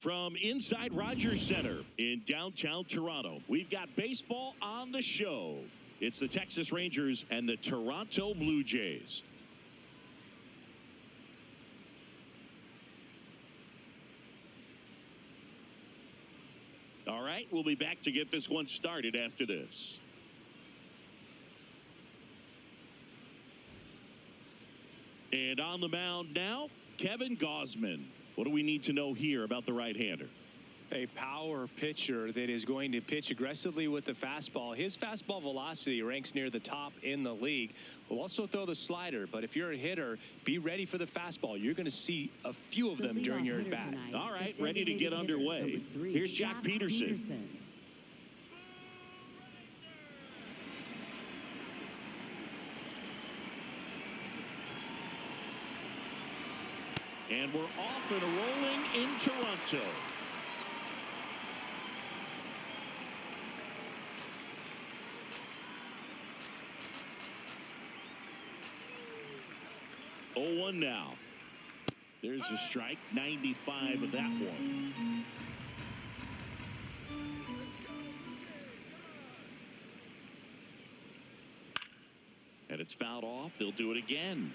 From inside Rogers Center in downtown Toronto, we've got baseball on the show. It's the Texas Rangers and the Toronto Blue Jays. All right, we'll be back to get this one started after this. And on the mound now, Kevin Gausman. What do we need to know here about the right-hander? A power pitcher that is going to pitch aggressively with the fastball. His fastball velocity ranks near the top in the league. Will also throw the slider, but if you're a hitter, be ready for the fastball. You're going to see a few of them during your at-bat. All right, ready to get underway. Here's Jack Peterson. And we're off and rolling in Toronto. Oh, 1 now. There's a strike, 95 of that one. And it's fouled off. They'll do it again.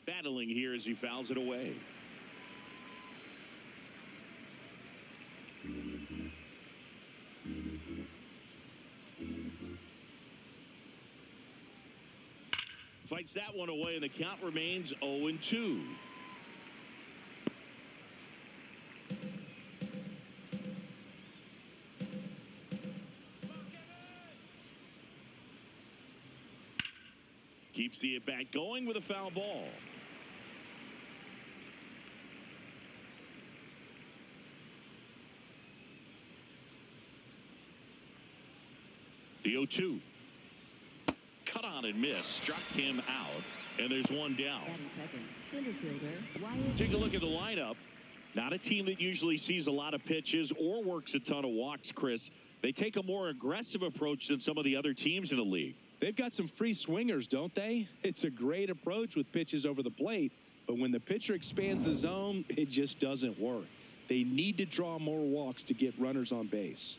Battling here as he fouls it away. Fights that one away, and the count remains 0-2. Keeps the at-bat going with a foul ball. The 0-2. Cut on and miss. Struck him out. And there's one down. Take a look at the lineup. Not a team that usually sees a lot of pitches or works a ton of walks, Chris. They take a more aggressive approach than some of the other teams in the league. They've got some free swingers, don't they? It's a great approach with pitches over the plate. But when the pitcher expands the zone, it just doesn't work. They need to draw more walks to get runners on base.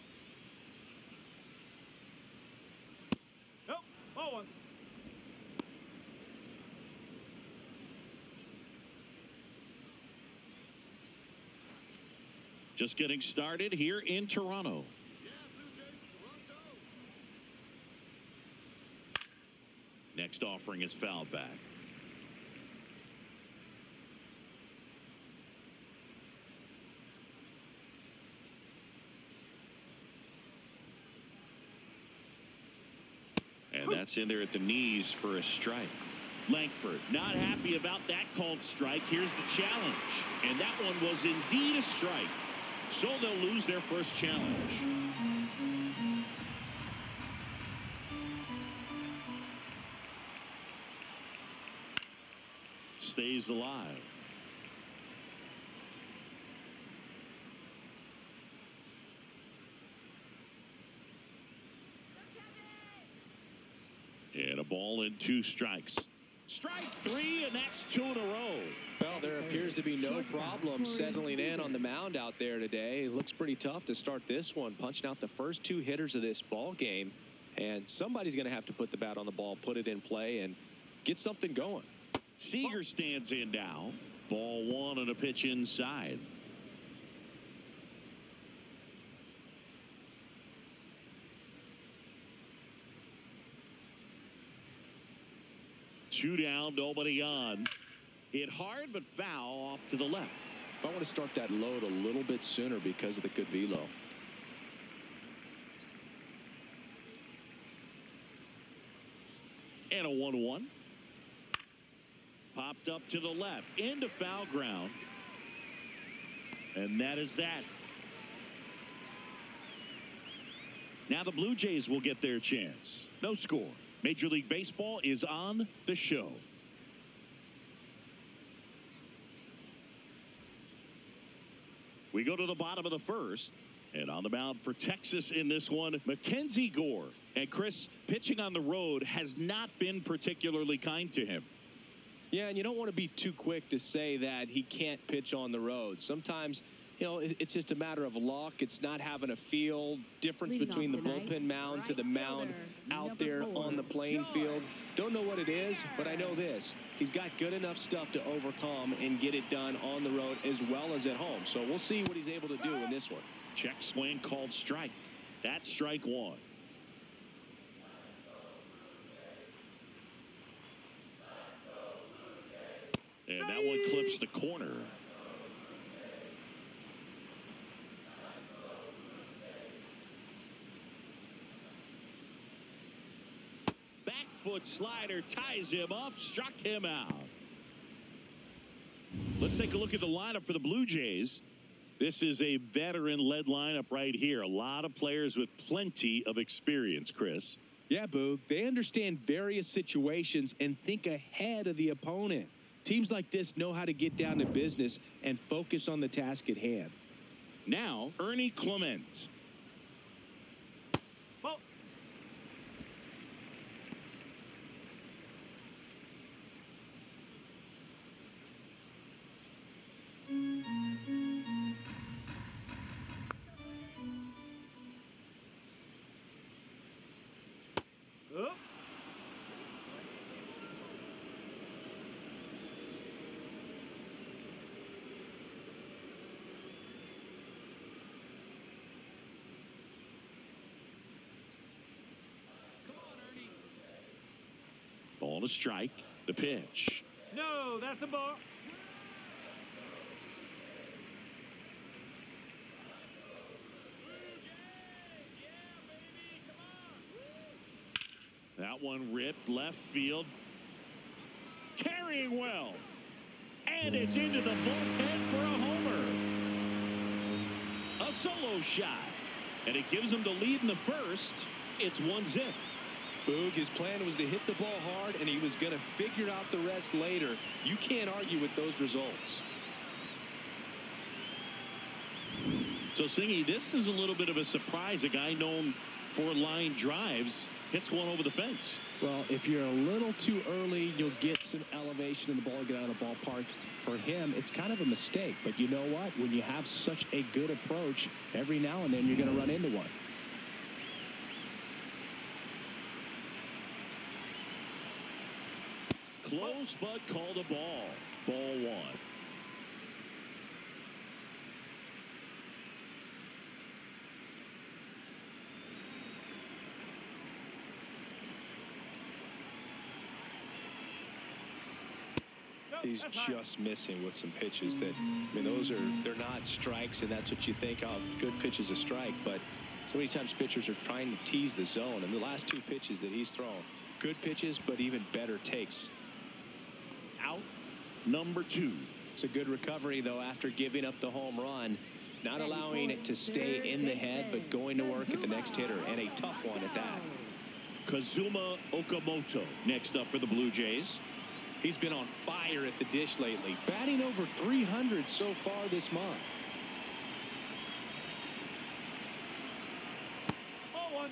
Just getting started here in Toronto. Next offering is fouled back. And that's in there at the knees for a strike. Langford not happy about that called strike. Here's the challenge. And that one was indeed a strike. So they'll lose their first challenge. Stays alive. And a ball and 2 strikes. Strike 3, and that's 2 in a row. Well, there appears to be no problem settling in on the mound out there today. It looks pretty tough to start this one, punching out the first 2 hitters of this ball game. And somebody's going to have to put the bat on the ball, put it in play, and get something going. Seager stands in now. Ball 1 on a pitch inside. Two down, nobody on. Hit hard, but foul off to the left. I want to start that load a little bit sooner because of the good velo. And a 1-1. Popped up to the left, into foul ground. And that is that. Now the Blue Jays will get their chance. No score. Major League Baseball is on the show. We go to the bottom of the first. And on the mound for Texas in this one, Mackenzie Gore. And Chris, pitching on the road has not been particularly kind to him. Yeah, and you don't want to be too quick to say that he can't pitch on the road. Sometimes, you know, it's just a matter of luck. It's not having a feel difference between the bullpen mound to the mound out there on the playing field. Don't know what it is, but I know this. He's got good enough stuff to overcome and get it done on the road as well as at home. So we'll see what he's able to do in this one. Check swing called strike. That's strike one. And that one clips the corner. Back foot slider ties him up, struck him out. Let's take a look at the lineup for the Blue Jays. This is a veteran-led lineup right here. A lot of players with plenty of experience, Chris. Yeah, Boog. They understand various situations and think ahead of the opponent. Teams like this know how to get down to business and focus on the task at hand. Now, Ernie Clement. Oh. Ball to strike. The pitch. No, that's a ball. That one ripped left field. Carrying well. And it's into the bullpen for a homer. A solo shot. And it gives him the lead in the first. It's 1-0. Boog, his plan was to hit the ball hard, and he was going to figure out the rest later. You can't argue with those results. So, Singy, this is a little bit of a surprise. A guy known for line drives hits one over the fence. Well, if you're a little too early, you'll get some elevation in the ball, get out of the ballpark. For him, it's kind of a mistake. But you know what? When you have such a good approach, every now and then you're going to run into one. Close, but called a ball. Ball one. He's just missing with some pitches that, I mean, they're not strikes, and that's what you think of. Good pitch is a strike, but so many times pitchers are trying to tease the zone. And the last two pitches that he's thrown, good pitches, but even better takes. Out number 2. It's a good recovery, though, after giving up the home run. Not allowing it to stay in the head, but going to work at the next hitter, and a tough one at that. Kazuma Okamoto next up for the Blue Jays. He's been on fire at the dish lately, batting over 300 so far this month. Oh, one.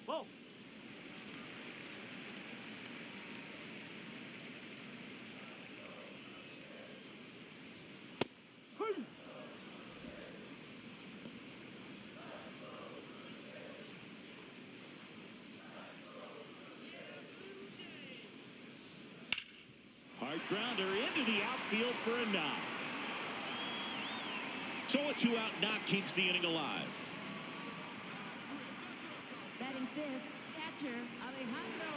Whoa. Hard grounder into the outfield for a knock. So a 2-out knock keeps the inning alive. Batting fifth, catcher Alejandro.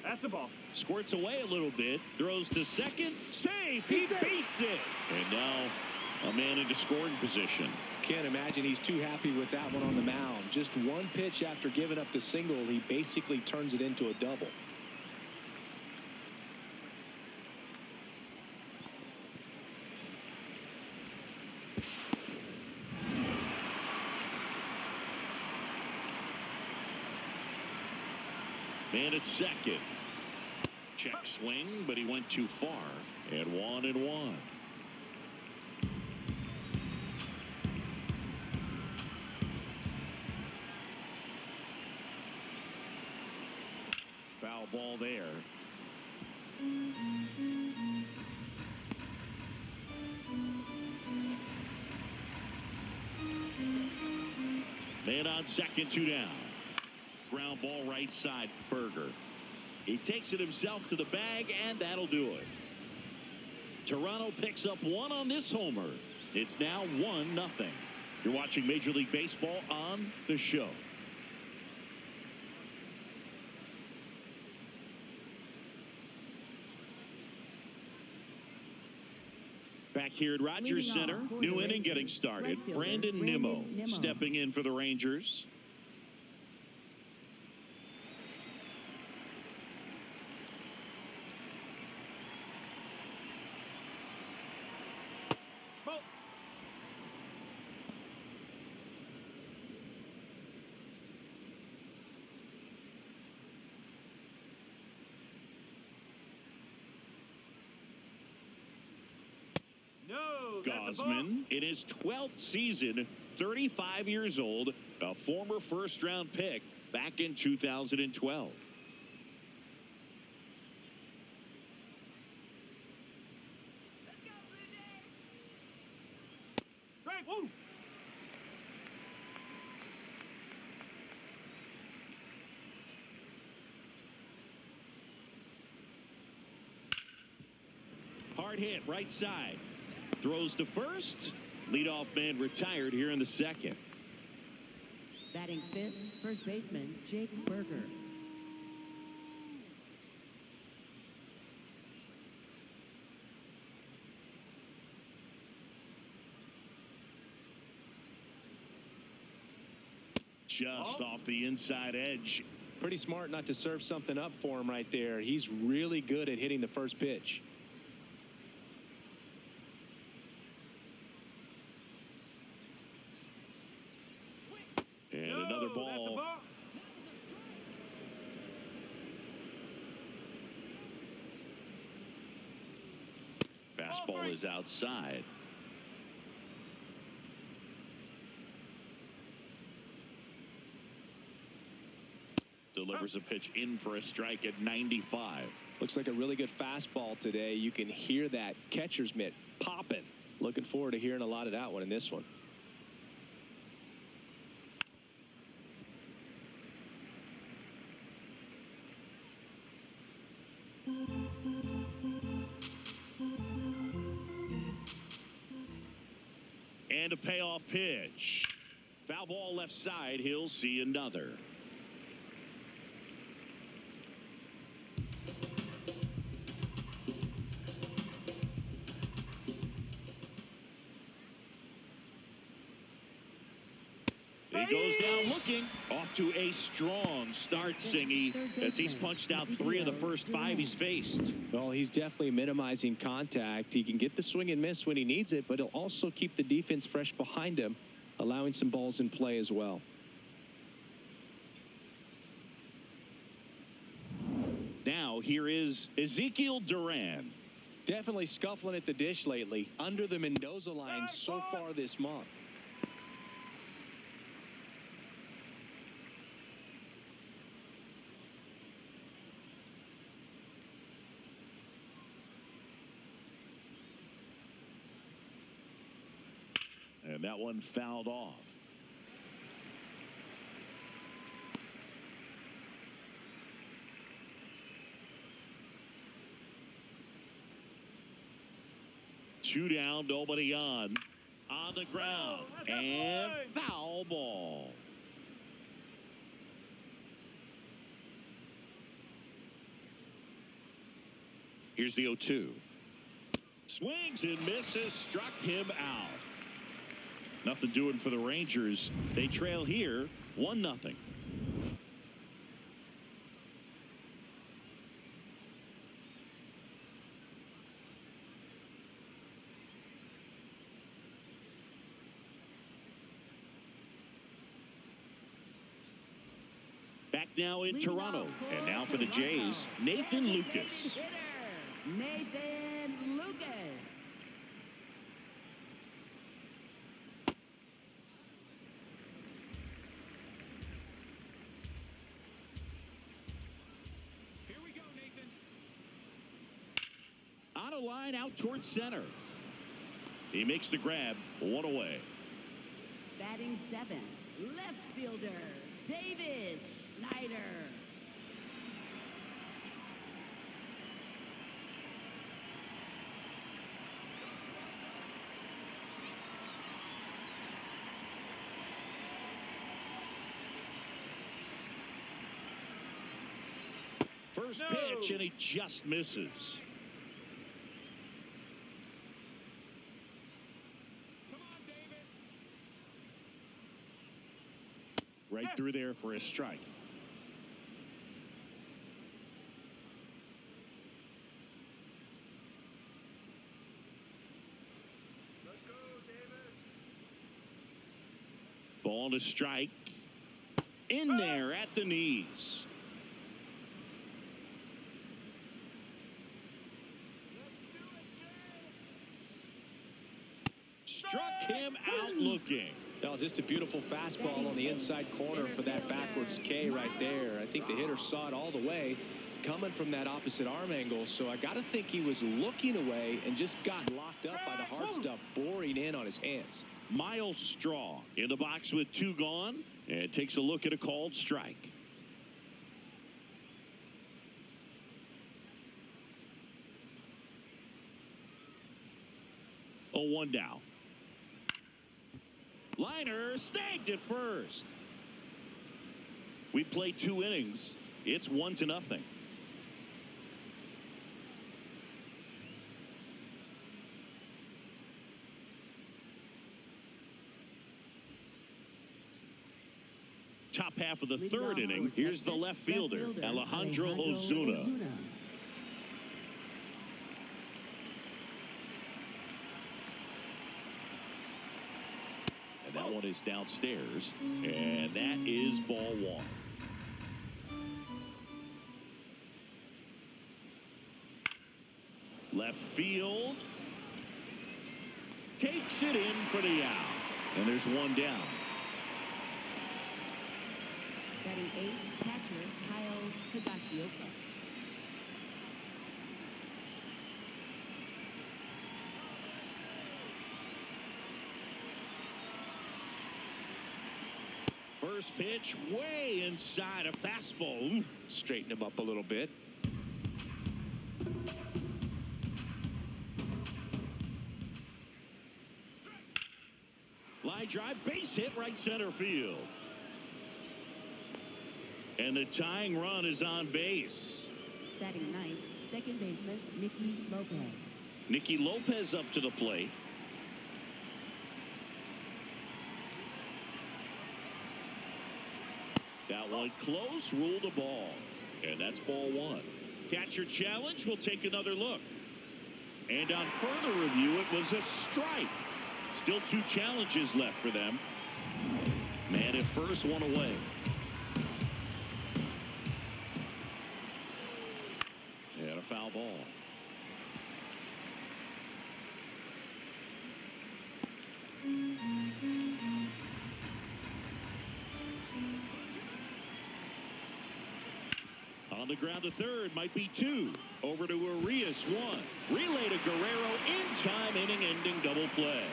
That's a ball. Squirts away a little bit. Throws to second. Safe. He beats it. And now a man into scoring position. Can't imagine he's too happy with that one on the mound. Just one pitch after giving up the single, he basically turns it into a double. And it's second. Check swing, but he went too far. And 1-1. Foul ball there. Man on second, 2 down. Ground ball right side, Berger. He takes it himself to the bag, and that'll do it. Toronto picks up 1 on this homer. It's now 1-0. You're watching Major League Baseball on The Show. Back here at Rogers Center, new inning getting started. Brandon Nimmo stepping in for the Rangers. Gosman in his 12th season, 35 years old, a former first-round pick back in 2012. Hard hit, right side. Throws to first. Leadoff man retired here in the second. Batting fifth, first baseman Jake Berger. Just off the inside edge. Pretty smart not to serve something up for him right there. He's really good at hitting the first pitch. And another ball. Fastball is outside. Delivers a pitch in for a strike at 95. Looks like a really good fastball today. You can hear that catcher's mitt popping. Looking forward to hearing a lot of that one in this one. And a payoff pitch. Foul ball left side. He'll see another. He goes down looking. Off to a strong start, Singy, as he's punched out 3 of the first 5 he's faced. Well, he's definitely minimizing contact. He can get the swing and miss when he needs it, but he'll also keep the defense fresh behind him, allowing some balls in play as well. Now here is Ezekiel Duran. Definitely scuffling at the dish lately, under the Mendoza line so far this month. And that one fouled off. Two down, nobody on. On the ground. And foul ball. Here's the 0-2. Swings and misses. Struck him out. Nothing doing for the Rangers. They trail here 1-0. Back back now in Toronto. And now for the Jays, Nathan Lucas. Nathan Lucas. Here we go, Nathan. On a line out towards center. He makes the grab, one away. Batting 7, left fielder, David Snyder. First pitch, and he just misses. Right through there for a strike. Let's go, Davis. Ball to strike. In there at the knees. Struck him out looking. No, just a beautiful fastball on the inside corner for that backwards K right there. I think the hitter saw it all the way coming from that opposite arm angle. So I got to think he was looking away and just got locked up by the hard stuff boring in on his hands. Miles Straw in the box with 2 gone and takes a look at a called strike. Oh, 1 down. Liner snagged at first. We played 2 innings. It's 1-0. Top half of the 3rd inning. Here's the left fielder, Alejandro Ozuna. And that one is downstairs, and that is ball 1. Left field. Takes it in for the out. And there's 1 down. Batting 8, catcher Kyle Higashioka. First pitch way inside a fastball. Ooh. Straighten him up a little bit. Line drive, base hit right center field. And the tying run is on base. Batting 9th, second baseman Nicky Lopez. Nicky Lopez up to the plate. That one close, ruled a ball. And that's ball 1. Catcher challenge, we'll take another look. And on further review, it was a strike. Still 2 challenges left for them. Man at first, 1 away. And a foul ball. On the ground to third, might be 2. Over to Urias, 1. Relay to Guerrero in time, inning-ending double play.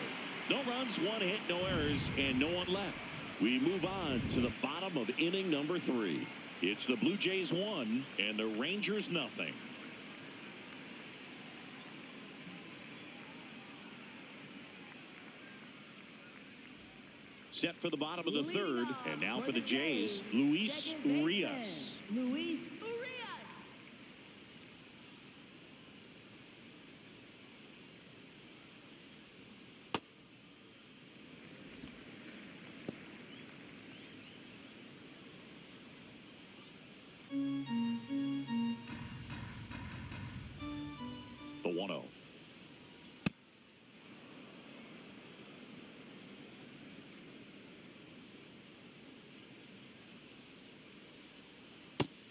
No runs, 1 hit, no errors, and no one left. We move on to the bottom of inning number 3. It's the Blue Jays 1 and the Rangers nothing. Set for the bottom of the 3rd, and now for the Jays, Luis Urias. Luis Urias. The 1-0.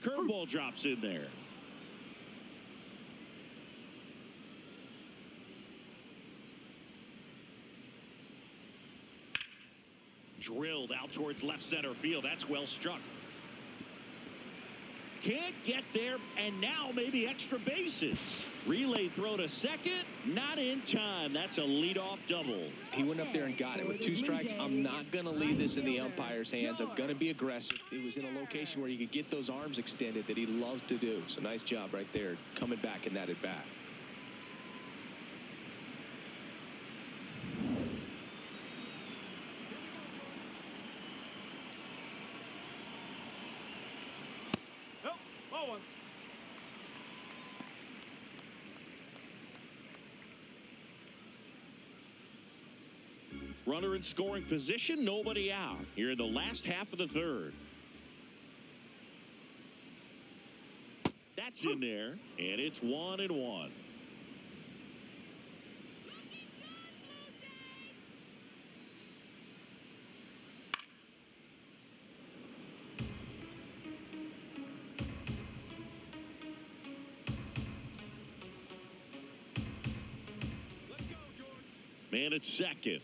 Curveball drops in there. Drilled out towards left center field. That's well struck. Can't get there, and now maybe extra bases. Relay throw to second, not in time. That's a leadoff double. He went up there and got it with 2 strikes. I'm not going to leave this in the umpire's hands. I'm going to be aggressive. It was in a location where you could get those arms extended that he loves to do. So nice job right there, coming back in that at bat. Runner in scoring position, nobody out here in the last half of the third. That's in there, and it's 1-1. Man at second.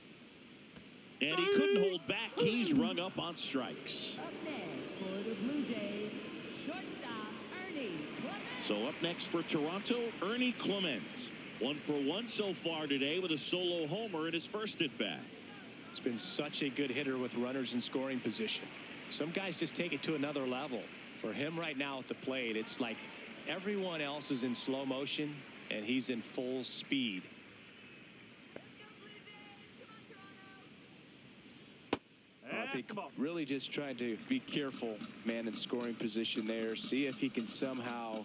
And he couldn't hold back. He's rung up on strikes. Up next for the Blue Jays, shortstop Ernie Clemens. So up next for Toronto, Ernie Clemens. 1 for 1 so far today with a solo homer in his first at bat. It's been such a good hitter with runners in scoring position. Some guys just take it to another level. For him right now at the plate, it's like everyone else is in slow motion and he's in full speed. I think really just trying to be careful, man, in scoring position there. See if he can somehow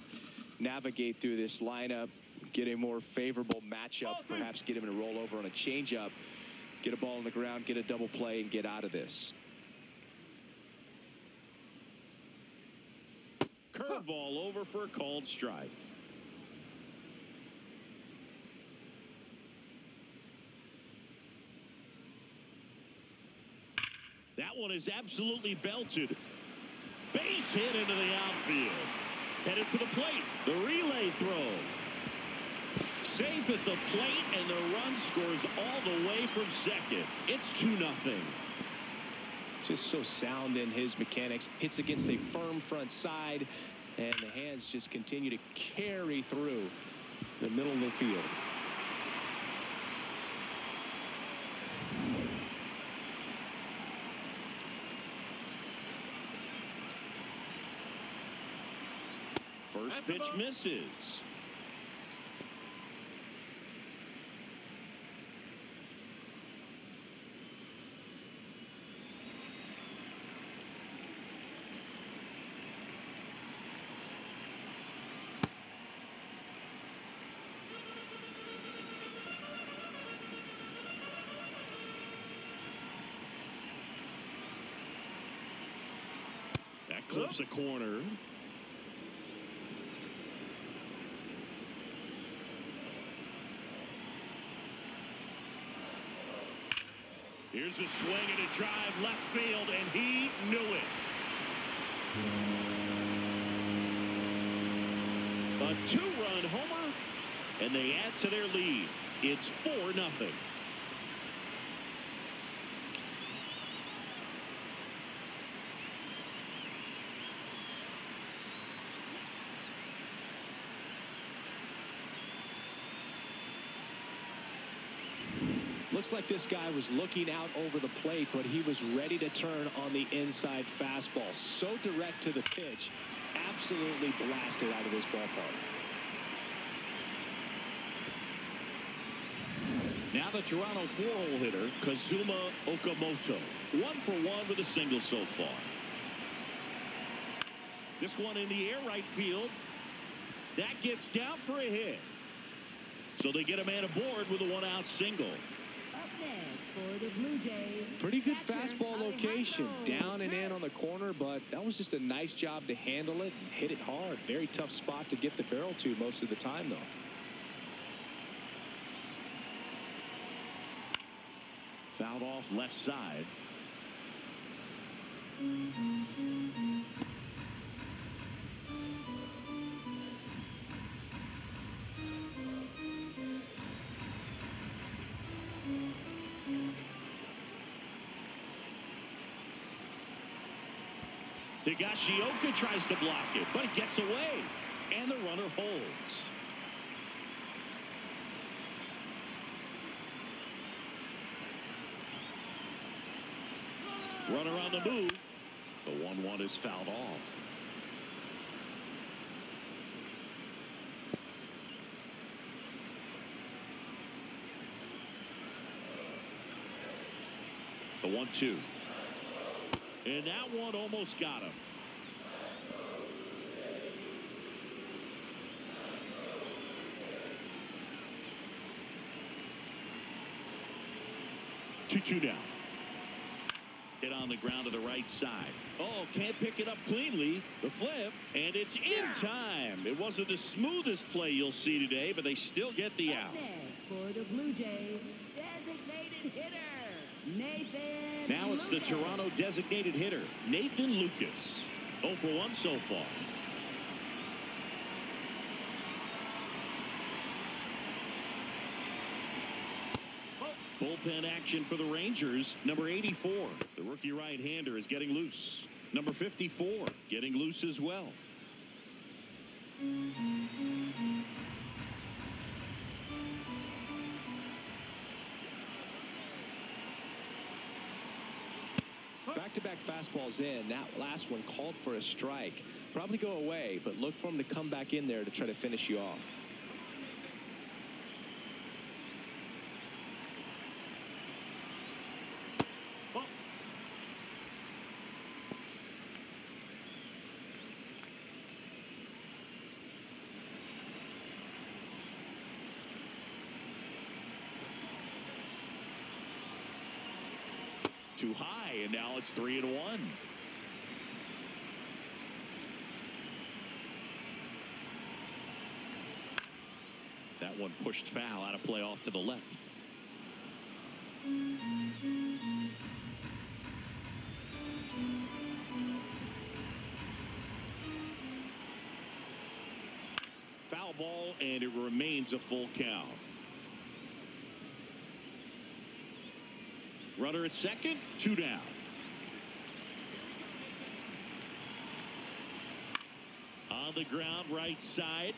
navigate through this lineup, get a more favorable matchup, perhaps get him in a rollover on a changeup, get a ball on the ground, get a double play, and get out of this. Curveball over for a called strike. That one is absolutely belted. Base hit into the outfield. Headed for the plate. The relay throw. Safe at the plate, and the run scores all the way from second. It's 2-0. Just so sound in his mechanics. Hits against a firm front side, and the hands just continue to carry through the middle of the field. First pitch misses. That clips a corner. Here's a swing and a drive left field, and he knew it. A 2-run homer, and they add to their lead. It's 4-0. Looks like this guy was looking out over the plate, but he was ready to turn on the inside fastball. So direct to the pitch. Absolutely blasted out of this ballpark. Now the Toronto 4-hole hitter, Kazuma Okamoto. 1 for 1 with a single so far. This one in the air right field. That gets down for a hit. So they get a man aboard with a 1-out single. For the Blue Jays, pretty good fastball location, down and in on the corner, but that was just a nice job to handle it and hit it hard. Very tough spot to get the barrel to most of the time, though. Fouled off left side. Higashioka tries to block it, but it gets away. And the runner holds. Runner on the move. The 1-1 is fouled off. The 1-2. And that one almost got him. Two down. Hit on the ground to the right side. Oh, can't pick it up cleanly. The flip, and it's in time. It wasn't the smoothest play you'll see today, but they still get the out. Next for the Blue Jays, designated hitter, Nathan Now it's the Lucas. Toronto designated hitter, Nathan Lucas. 0 for 1 so far. Bullpen action for the Rangers. Number 84, the rookie right-hander, is getting loose. Number 54 getting loose as well. Back-to-back fastballs in. That last one called for a strike. Probably go away, but look for him to come back in there to try to finish you off. Too high, and now it's 3-1. That one pushed foul, out of play off to the left. Foul ball, and it remains a full count. Runner at second, 2 down. On the ground, right side.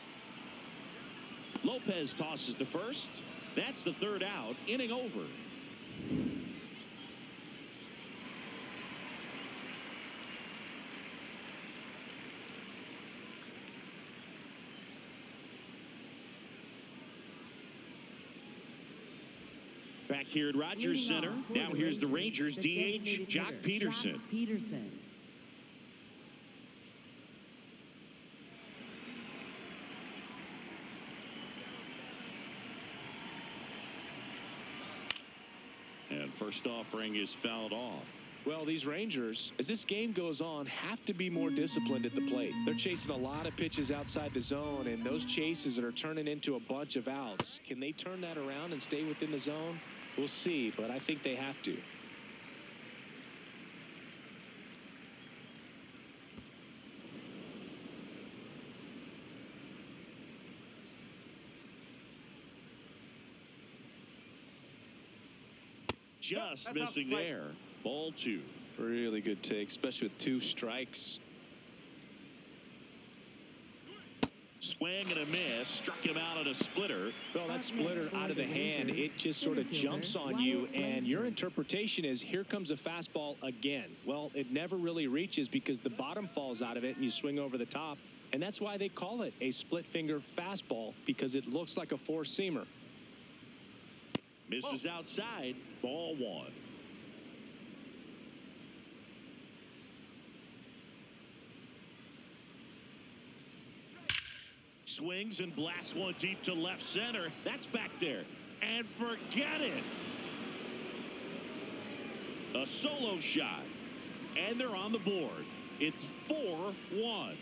Lopez tosses to first. That's the 3rd out. Inning over. Back here at Rogers Center. Now here's the Rangers DH, Jock Peterson. And first offering is fouled off. Well, these Rangers, as this game goes on, have to be more disciplined at the plate. They're chasing a lot of pitches outside the zone, and those chases that are turning into a bunch of outs. Can they turn that around and stay within the zone? We'll see, but I think they have to. Just missing there. Ball 2. Really good take, especially with 2 strikes. Swing and a miss. Struck him out at a splitter. Well, that splitter out of the hand, it just sort of jumps on you, and your interpretation is, here comes a fastball again. Well, it never really reaches because the bottom falls out of it and you swing over the top, and that's why they call it a split finger fastball, because it looks like a four-seamer. Misses outside. Ball 1. Swings and blasts one deep to left center. That's back there. And forget it. A solo shot. And they're on the board. It's 4-1.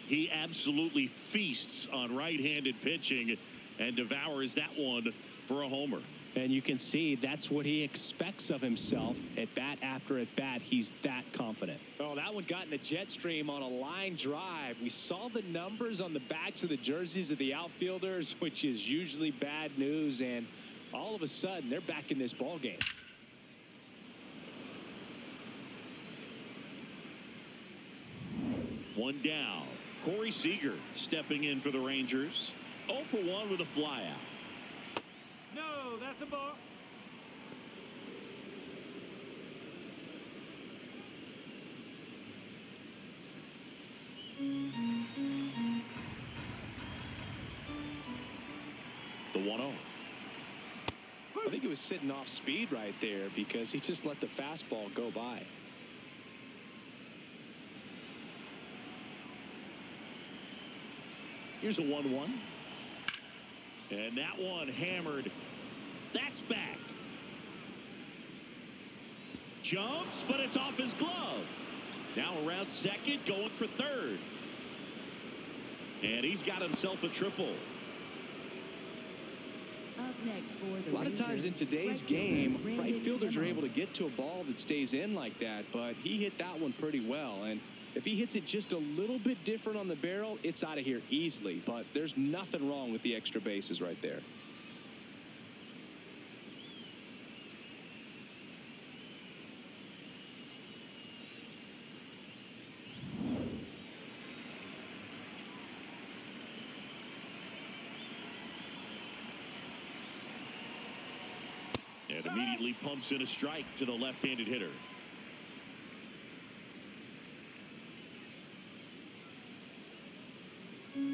He absolutely feasts on right-handed pitching and devours that one for a homer. And you can see that's what he expects of himself at bat after at bat. He's that confident. Oh, that one got in the jet stream on a line drive. We saw the numbers on the backs of the jerseys of the outfielders, which is usually bad news. And all of a sudden, they're back in this ball game. One down. Corey Seager stepping in for the Rangers. 0 for 1 with a flyout. No, that's a ball. The 1-0. I think he was sitting off speed right there because he just let the fastball go by. Here's a 1-1. And that one hammered. That's back. Jumps, but it's off his glove. Now around second, going for third. And he's got himself a triple. Up next for the A lot of times in today's game, right fielders are able to get to a ball that stays in like that, but he hit that one pretty well. And if he hits it just a little bit different on the barrel, it's out of here easily. But there's nothing wrong with the extra bases right there. And immediately pumps in a strike to the left-handed hitter.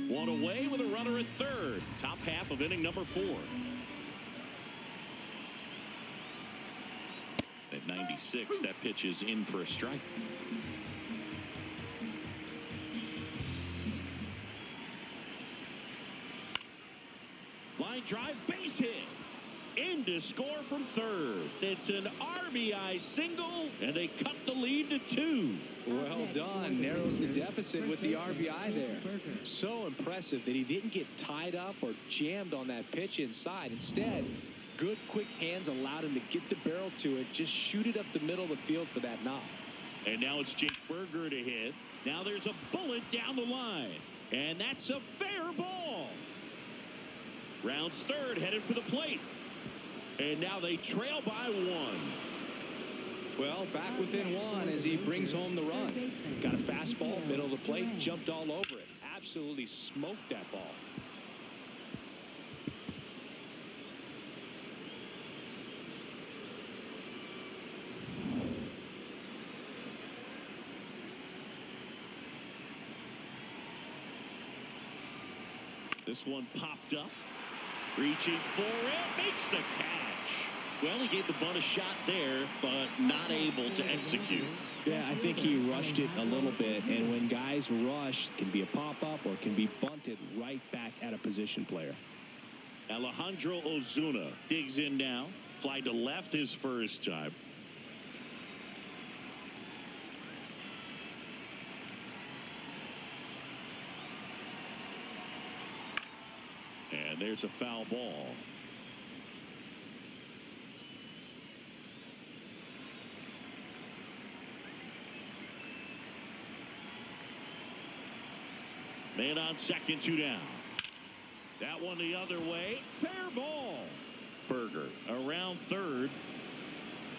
One away with a runner at third. Top half of inning number 4. At 96, that pitch is in for a strike. Line drive, base hit. In to score from third. It's an RBI single, and they cut the lead to 2. Well done. Narrows the deficit with the RBI there. So impressive that he didn't get tied up or jammed on that pitch inside. Instead, good quick hands allowed him to get the barrel to it, just shoot it up the middle of the field for that knock. And now it's Jake Berger to hit. Now there's a bullet down the line, and that's a fair ball. Rounds third, headed for the plate. And now they trail by 1. Well, back within 1 as he brings home the run. Got a fastball, middle of the plate, jumped all over it. Absolutely smoked that ball. This one popped up. Reaching for it, makes the catch. Well, he gave the bunt a shot there, but not able to execute. Yeah, I think he rushed it a little bit, and when guys rush, it can be a pop-up or it can be bunted right back at a position player. Alejandro Ozuna digs in now. Fly to left his first time. And there's a foul ball. Man on second, 2 down. That one the other way. Fair ball. Berger around third.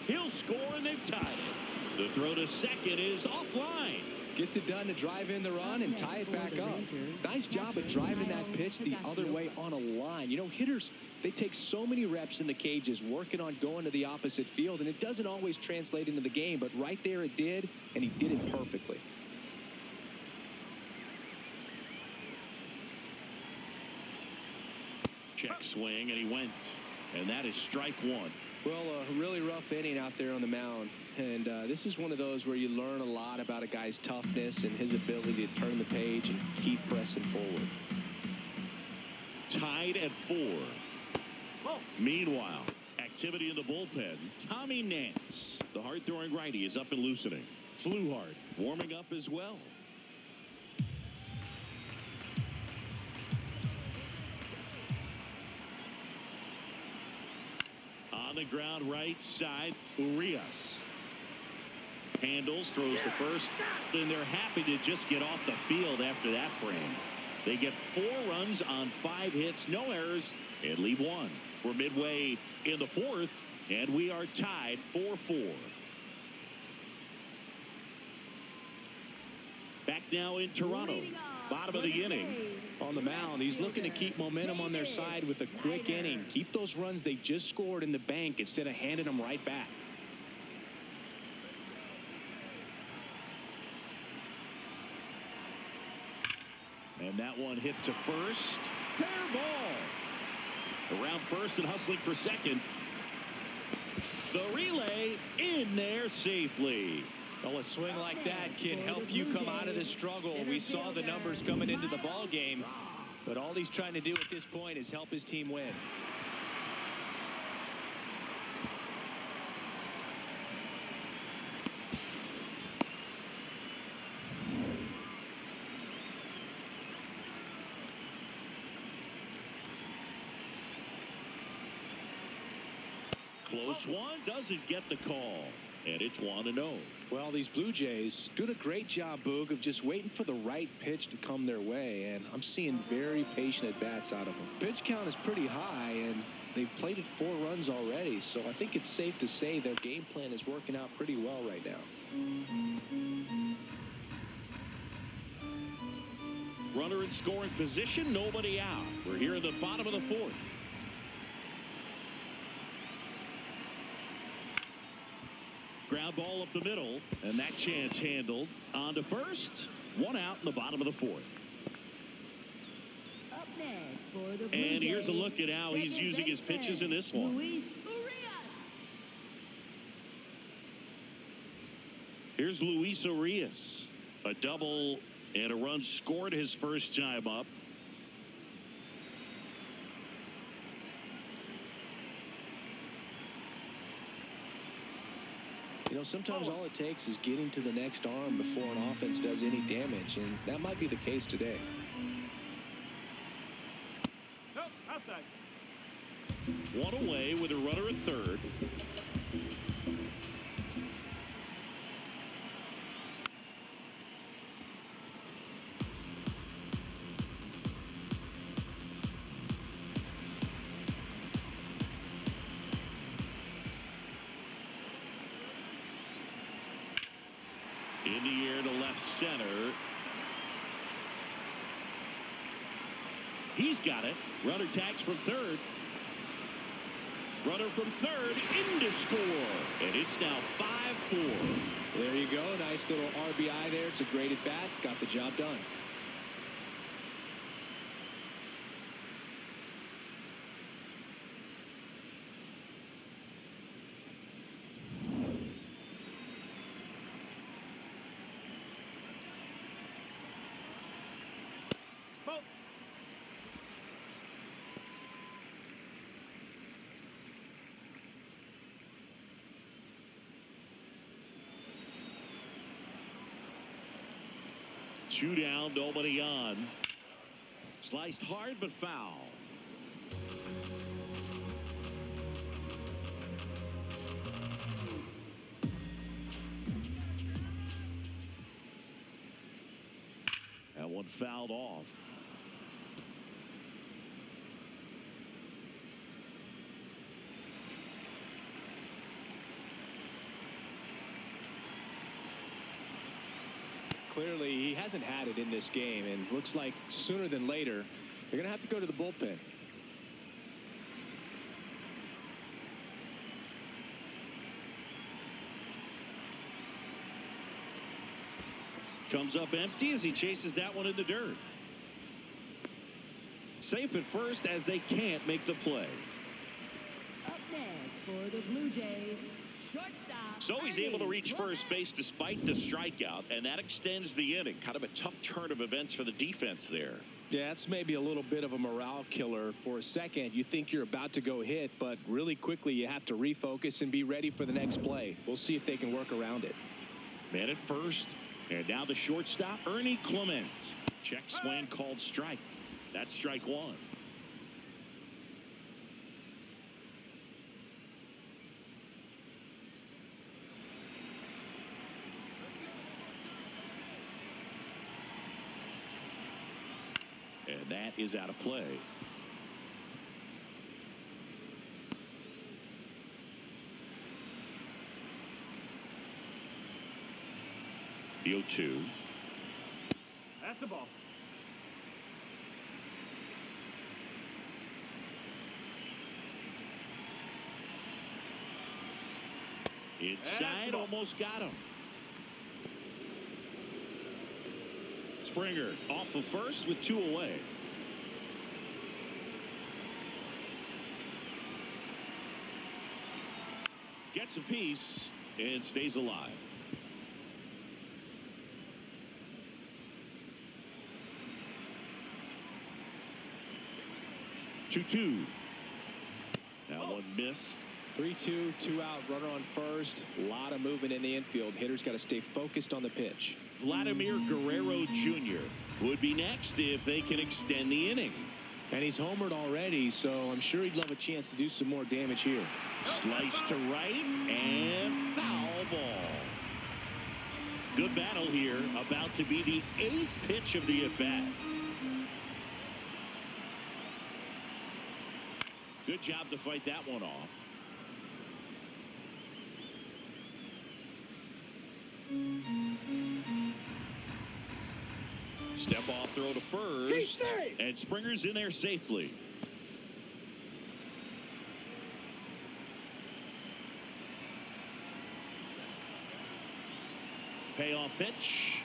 He'll score, and they've tied it. The throw to second is offline. Gets it done to drive in the run and tie it back up. Nice job of driving that pitch the other way on a line. You know, hitters, they take so many reps in the cages working on going to the opposite field, and it doesn't always translate into the game, but right there it did, and he did it perfectly. Check swing, and he went. And that is strike 1. Well, a really rough inning out there on the mound. And this is one of those where you learn a lot about a guy's toughness and his ability to turn the page and keep pressing forward. Tied at 4. Oh. Meanwhile, activity in the bullpen. Tommy Nance, the hard-throwing righty, is up and loosening. Fluhart warming up as well. On the ground right side, Urias handles, throws the first, and they're happy to just get off the field after that frame. They get 4 runs on 5 hits, no errors, and leave 1. We're midway in the 4th, and we are tied 4-4. Back to now in Toronto. Bottom of the inning. On the mound, he's looking to keep momentum on their side with a quick inning. Keep those runs they just scored in the bank instead of handing them right back. And that one hit to first. Fair ball. Around first and hustling for second. The relay in there safely. Well, a swing like that can help you come out of this struggle. We saw the numbers coming into the ball game, but all he's trying to do at this point is help his team win. Close one, doesn't get the call. And it's 1-0. Well, these Blue Jays doing a great job, Boog, of just waiting for the right pitch to come their way. And I'm seeing very patient at-bats out of them. Pitch count is pretty high, and they've played it 4 runs already. So I think it's safe to say their game plan is working out pretty well right now. Runner in scoring position, nobody out. We're here in the bottom of the 4th. Ground ball up the middle, and that chance handled. On to first. 1 out in the bottom of the 4th. Up next for the Blue And here's a Jays, look at how he's second using his baseman, pitches in this one. Luis Urias. Here's Luis Urias. A double and a run scored his first time up. You know, sometimes all it takes is getting to the next arm before an offense does any damage, and that might be the case today. Nope, outside. 1 away with a runner at third. In the air to left center. He's got it. Runner tags from third. Runner from third in to score. And it's now 5-4. There you go. Nice little RBI there. It's a great at bat. Got the job done. Ball. 2 down, nobody on. Sliced hard but foul. That one fouled off. Clearly, he hasn't had it in this game, and looks like sooner than later, they're going to have to go to the bullpen. Comes up empty as he chases that one in the dirt. Safe at first as they can't make the play. Up next for the Blue Jays, shortstop. So he's able to reach first base despite the strikeout, and that extends the inning. Kind of a tough turn of events for the defense there. Yeah, it's maybe a little bit of a morale killer. For a second, you think you're about to go hit, but really quickly you have to refocus and be ready for the next play. We'll see if they can work around it. Man at first, and now the shortstop, Ernie Clement. Check swing called strike. That's strike 1. And that is out of play. The 0-2. That's the ball. Inside, almost got him. Springer off of first with 2 away. Gets a piece and stays alive. Two. That one missed. 3-2, 2 out, runner on first. A lot of movement in the infield. Hitters got to stay focused on the pitch. Vladimir Guerrero Jr. would be next if they can extend the inning. And he's homered already, so I'm sure he'd love a chance to do some more damage here. Slice to right and foul ball. Good battle here. About to be the 8th pitch of the at-bat. Good job to fight that one off. Step off throw to first. And Springer's in there safely. Payoff pitch.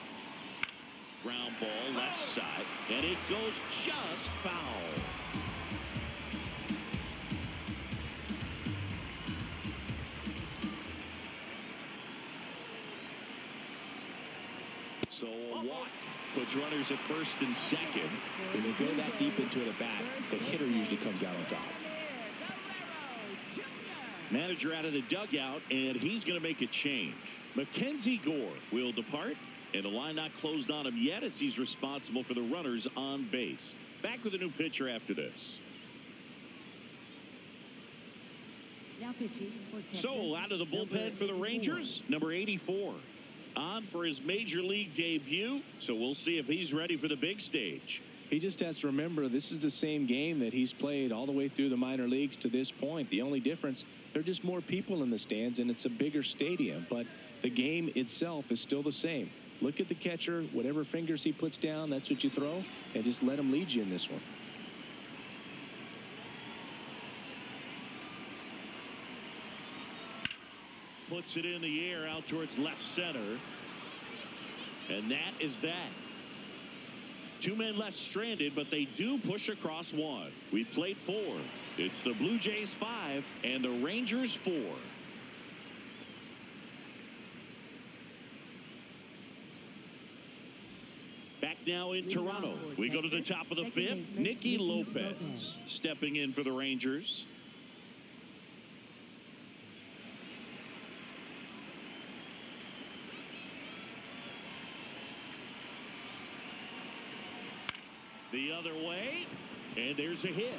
Ground ball left side. And it goes just foul. So a walk puts runners at first and second. When you go that deep into an at-bat, the hitter usually comes out on top. Manager out of the dugout, and he's going to make a change. Mackenzie Gore will depart, and the line not closed on him yet as he's responsible for the runners on base. Back with a new pitcher after this. Now pitching for Texas. So out of the bullpen for the Rangers, number 84. On for his major league debut, so we'll see if he's ready for the big stage. He just has to remember this is the same game that he's played all the way through the minor leagues to this point. The only difference, there are just more people in the stands and it's a bigger stadium, but the game itself is still the same. Look at the catcher, whatever fingers he puts down, that's what you throw, and just let him lead you in this one. Puts it in the air out towards left center. And that is that. 2 men left stranded, but they do push across 1. We played 4. It's the Blue Jays 5 and the Rangers 4. Back now in Toronto. We go to the top of the 5th. Nicky Lopez stepping in for the Rangers. The other way, and there's a hit,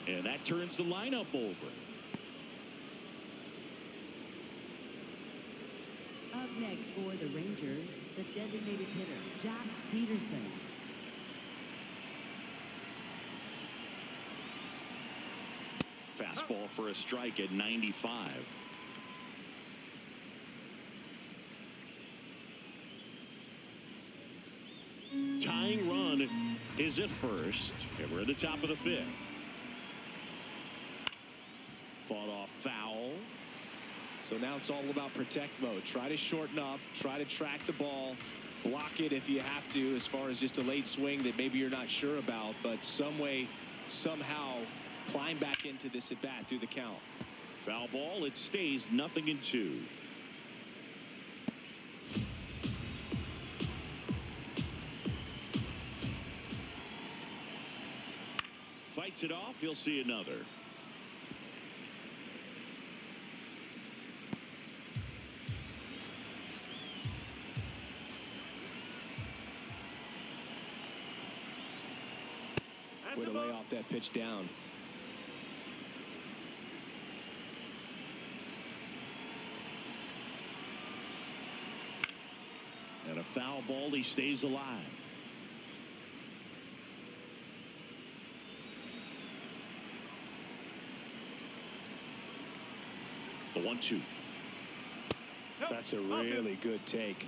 and that turns the lineup over. Up next for the Rangers, the designated hitter, Josh Peterson. Fastball for a strike at 95. Tying run is at first, and we're at the top of the 5th. Fought off foul. So now it's all about protect mode. Try to shorten up, try to track the ball, block it if you have to, as far as just a late swing that maybe you're not sure about, but some way, somehow climb back into this at bat through the count. Foul ball, it stays 0-2. Fights it off, you'll see another. Way to lay off that pitch down. And a foul ball, he stays alive. The 1-2. That's a really good take.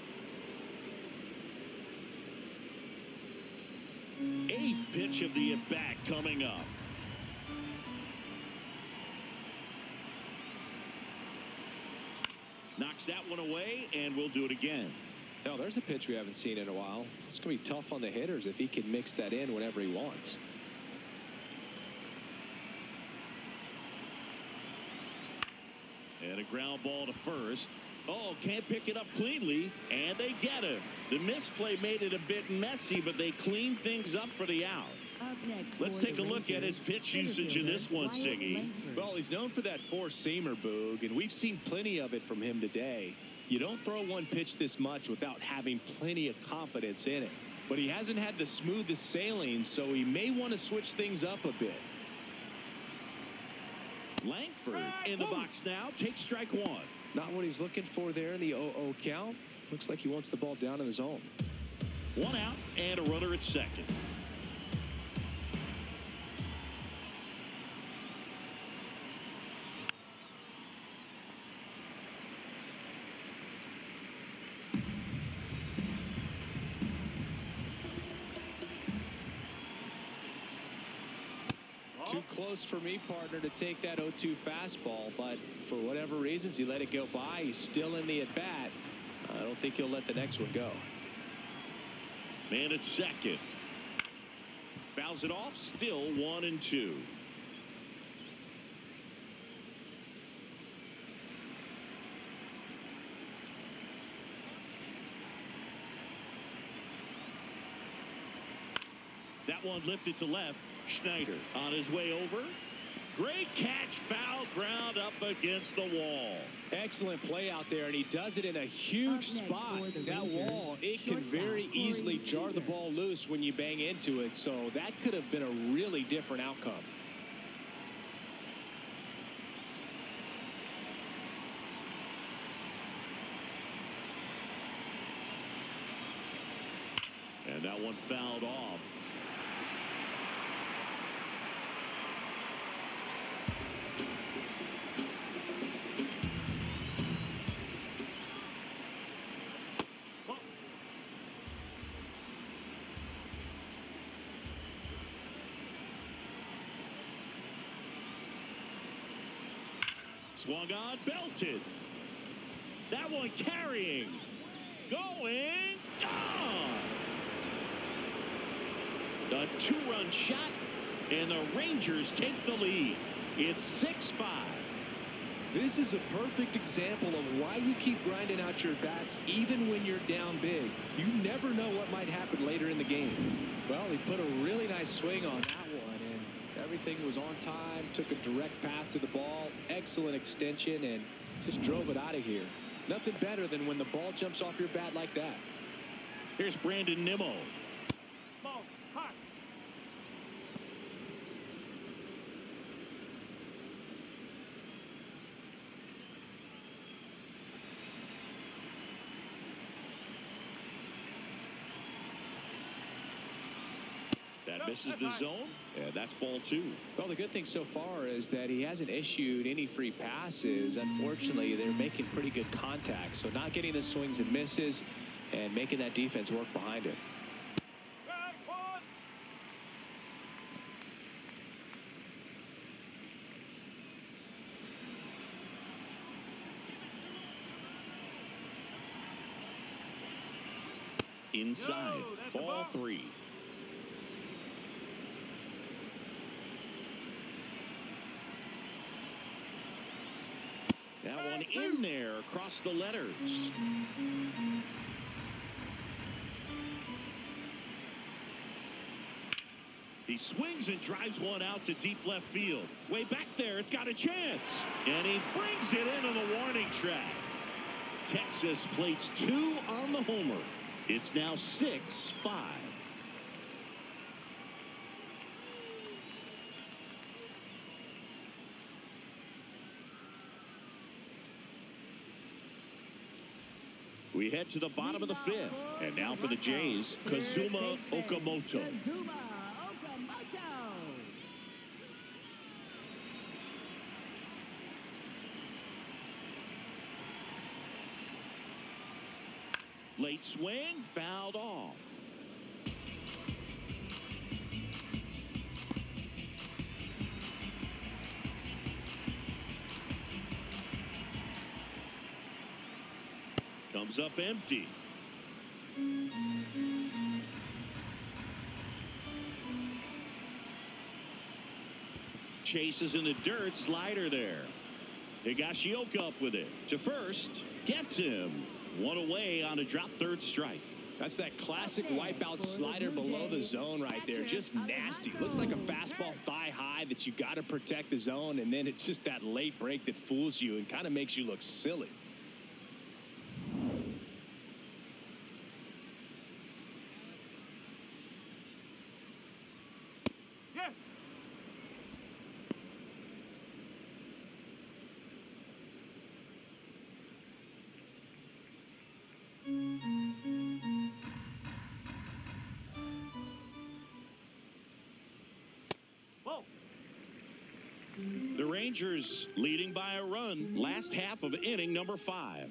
relief pitch of the at-bat coming up. Knocks that one away, and we'll do it again. Now, there's a pitch we haven't seen in a while. It's going to be tough on the hitters if he can mix that in whenever he wants. And a ground ball to first. Oh, can't pick it up cleanly, and they get him. The misplay made it a bit messy, but they cleaned things up for the out. Up next Let's for take the a look at his Rangers, pitch usage in this one, Wyatt Siggy. Langford. Well, he's known for that four-seamer, Boog, and we've seen plenty of it from him today. You don't throw one pitch this much without having plenty of confidence in it. But he hasn't had the smoothest sailing, so he may want to switch things up a bit. Langford in the box now. Takes strike one. Not what he's looking for there in the 0-0 count. Looks like he wants the ball down in the zone. One out and a runner at second. Too close for me, partner, to take that 0-2 fastball, but for whatever reasons, he let it go by. He's still in the at-bat. I don't think he'll let the next one go. Man at second. Fouls it off. Still 1-2. That one lifted to left. Schneider on his way over. Great catch, foul ground up against the wall. Excellent play out there, and he does it in a huge spot. That wall, it can very easily jar the ball loose when you bang into it, so that could have been a really different outcome. And that one fouled off. Swung on, belted. That one carrying. Going, gone. The two-run shot, and the Rangers take the lead. It's 6-5. This is a perfect example of why you keep grinding out your bats even when you're down big. You never know what might happen later in the game. Well, he put a really nice swing on that one, and everything was on time, took a direct path to the ball, excellent extension, and just drove it out of here. Nothing better than when the ball jumps off your bat like that. Here's Brandon Nimmo. Ball, hot. That misses the zone, and that's ball two. Well, the good thing so far is that he hasn't issued any free passes. Unfortunately, they're making pretty good contact, so not getting the swings and misses and making that defense work behind it. Round one. Inside, Yo, that's a ball ball. three. That one in there across the letters. He swings and drives one out to deep left field. Way back there, it's got a chance. And he brings it into the warning track. Texas plates two on the homer. It's now 6-5. We head to the bottom of the fifth. And now for the Jays, Kazuma Okamoto. Kazuma Okamoto. Late swing, fouled off. Comes up empty. Chases in the dirt. Slider there. Higashioka up with it. To first. Gets him. One away on a drop third strike. That's that classic wipeout slider below the zone right there. Just nasty. Looks like a fastball thigh high that you got to protect the zone, and then it's just that late break that fools you and kind of makes you look silly. Yes. Whoa. The Rangers leading by a run. Last half of inning number 5.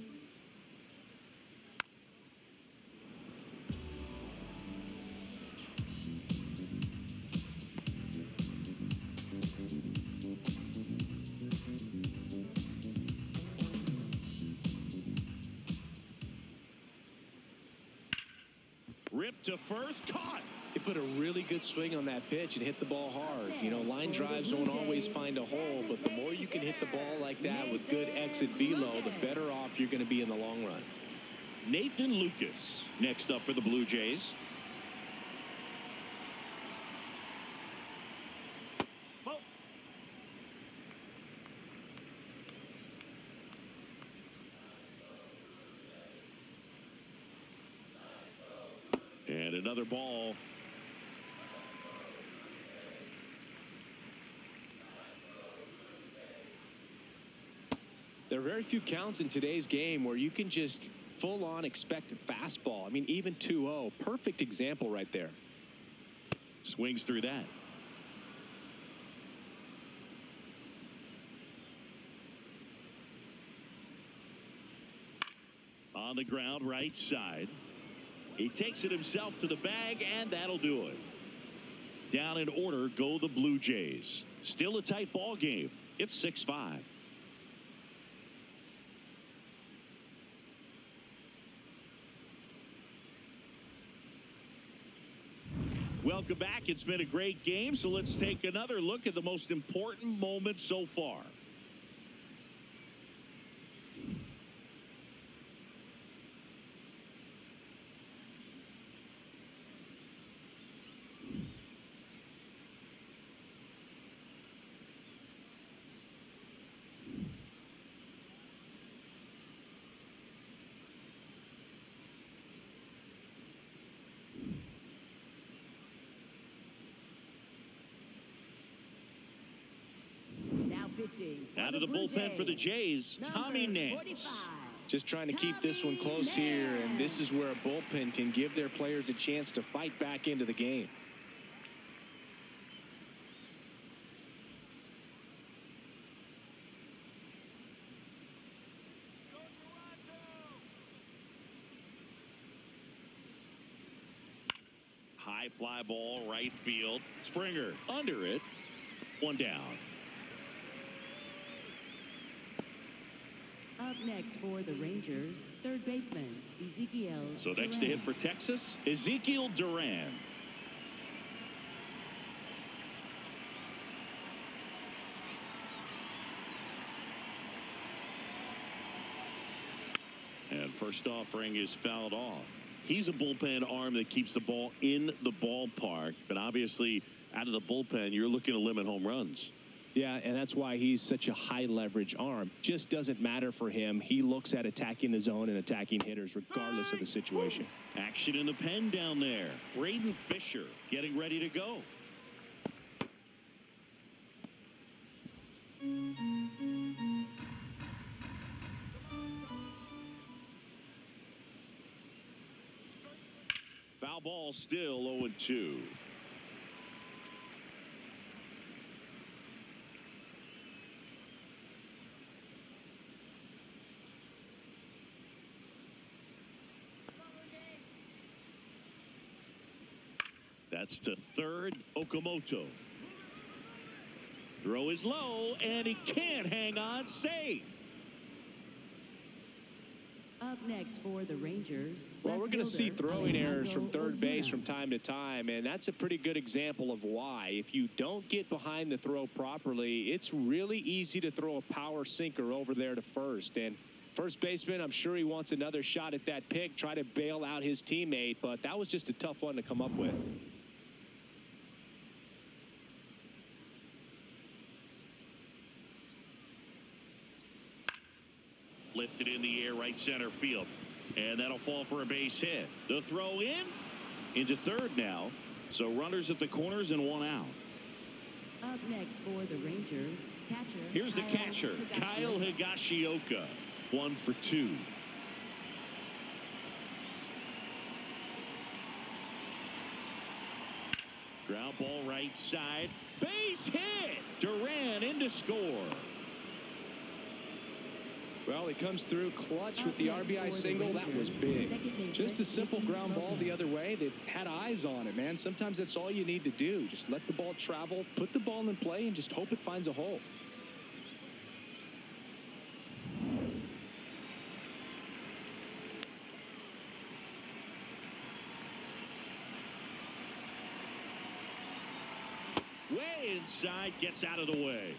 Ripped to first. Caught. He put a really good swing on that pitch and hit the ball hard. You know, line drives won't always find a hole, but the more you can hit the ball like that with good exit velo, the better off you're going to be in the long run. Nathan Lucas next up for the Blue Jays. Whoa. And another ball. There are very few counts in today's game where you can just full-on expect a fastball. I mean, even 2-0. Perfect example right there. Swings through that. On the ground, right side. He takes it himself to the bag, and that'll do it. Down in order go the Blue Jays. Still a tight ball game. It's 6-5. Welcome back. It's been a great game, so let's take another look at the most important moment so far. Pitching Out of the bullpen for the Jays, Tommy Nance. Just trying to keep this one close here, and this is where a bullpen can give their players a chance to fight back into the game. High fly ball, right field. Springer under it. One down. Up next for the Rangers, third baseman, Ezekiel. So next to hit for Texas, Ezekiel Duran. And first offering is fouled off. He's a bullpen arm that keeps the ball in the ballpark. But obviously, out of the bullpen, you're looking to limit home runs. Yeah, and that's why he's such a high leverage arm. Just doesn't matter for him. He looks at attacking the zone and attacking hitters regardless of the situation. Action in the pen down there. Braden Fisher getting ready to go. Foul ball, still 0-2. That's to third, Okamoto. Throw is low, and he can't hang on. Safe. Up next for the Rangers. Well, we're going to see left fielder, throwing errors from Alejandro third base Ozuna. from time to time, and that's a pretty good example of why. If you don't get behind the throw properly, it's really easy to throw a power sinker over there to first. And first baseman, I'm sure he wants another shot at that pick, try to bail out his teammate, but that was just a tough one to come up with. Lifted in the air, right center field. And that'll fall for a base hit. The throw in into third now. So runners at the corners and one out. Up next for the Rangers, catcher. Here's the catcher, Kyle Higashioka. 1 for 2. Ground ball right side. Base hit. Duran in to score. Well, he comes through clutch with the RBI single. That was big. Just a simple ground ball the other way that had eyes on it, man. Sometimes that's all you need to do. Just let the ball travel, put the ball in play, and just hope it finds a hole. Way inside, gets out of the way.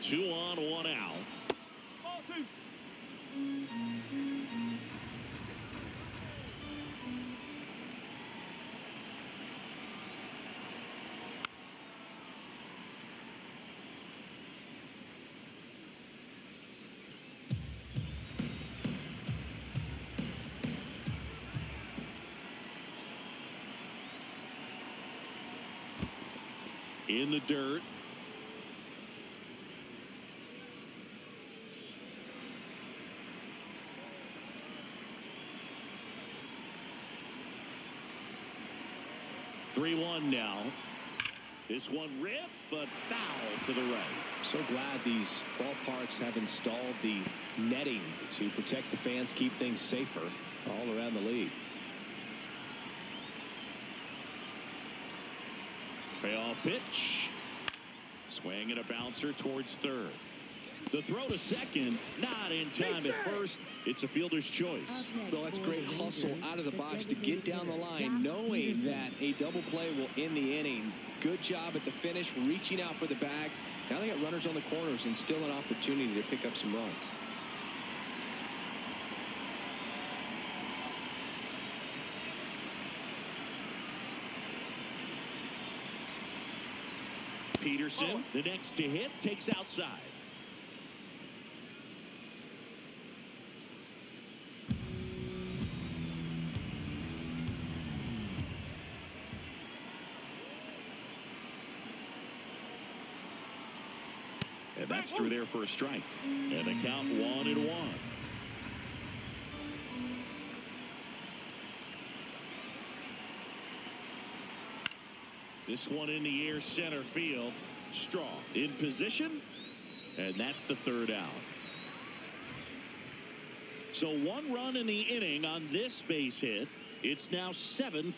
Two on, one out. Ball 2. In the dirt. Three-one now. This one ripped, but foul to the right. So glad these ballparks have installed the netting to protect the fans, keep things safer all around the league. Payoff pitch. Swing and a bouncer towards third. The throw to second, not in time at first. It's a fielder's choice. Well, that's great hustle out of the box to get down the line, knowing that a double play will end the inning. Good job at the finish, reaching out for the bag. Now they got runners on the corners and still an opportunity to pick up some runs. Peterson, the next to hit, takes outside. And that's through there for a strike. And the count 1-1. This one in the air, center field. Straw in position. And that's the third out. So 1 run in the inning on this base hit. It's now 7-5.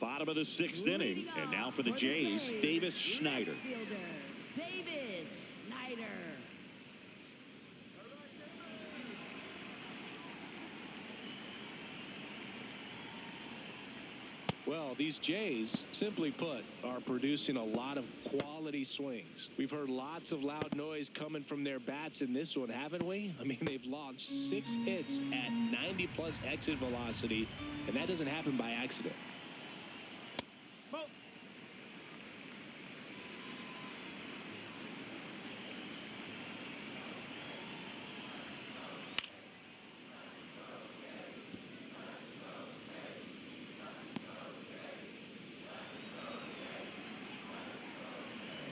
Bottom of the 6th inning. And now for the Jays, Davis Schneider. Davis Schneider. Well, these Jays, simply put, are producing a lot of quality swings. We've heard lots of loud noise coming from their bats in this one, haven't we? I mean, they've launched 6 hits at 90-plus exit velocity, and that doesn't happen by accident. Ball.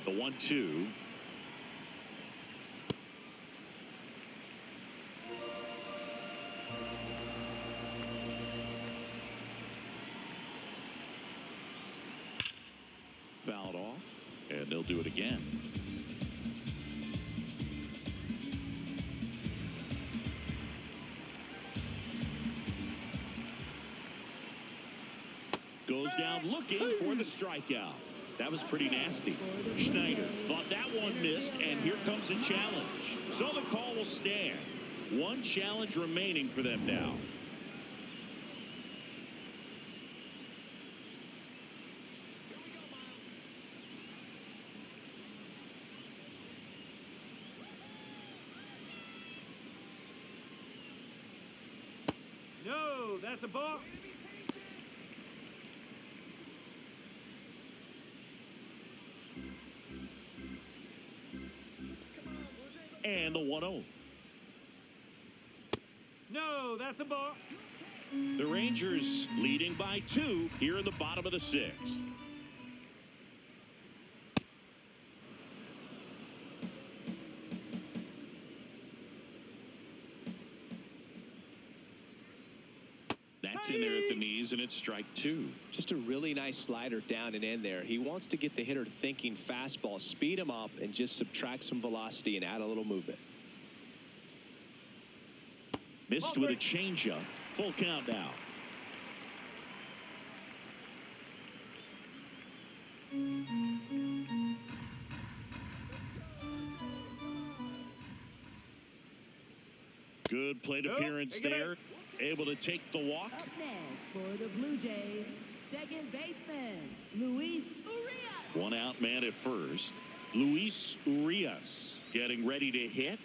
The 1-2. Fouled off, and they'll do it again. goes down looking for the strikeout. That was pretty nasty. Schneider thought that one missed, and here comes a challenge. So the call will stand. One challenge remaining for them now. No, that's a ball. And the 1-0. No, that's a ball. The Rangers leading by 2 here in the bottom of the 6th. That's in there at the knees, and it's strike 2. Just a really nice slider down and in there. He wants to get the hitter thinking fastball, speed him up, and just subtract some velocity and add a little movement. Missed with a changeup. Full count now. Good plate appearance there. Able to take the walk. Up next for the Blue Jays, second baseman, Luis Urias. One out man at first. Luis Urias getting ready to hit.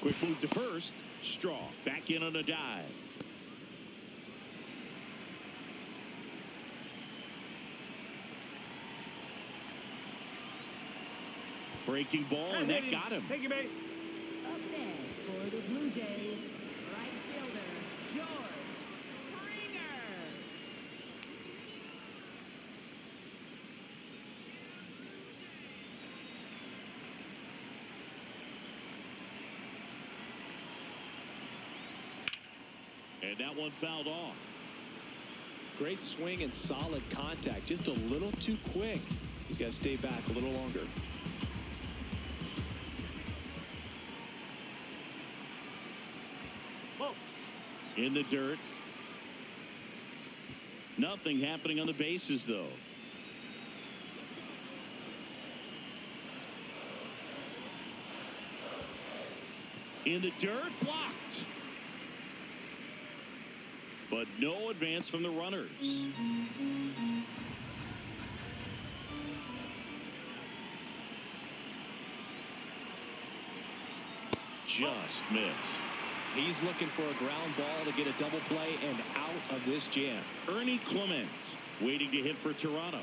Quick move to first. Straw back in on a dive. Breaking ball, and that got him. Take your bait. Up next for the Blue Jays, right fielder, George Springer. And that one fouled off. Great swing and solid contact. Just a little too quick. He's got to stay back a little longer. Whoa. In the dirt. Nothing happening on the bases, though. In the dirt, blocked. But no advance from the runners. Just missed. He's looking for a ground ball to get a double play and out of this jam. Ernie Clement waiting to hit for Toronto.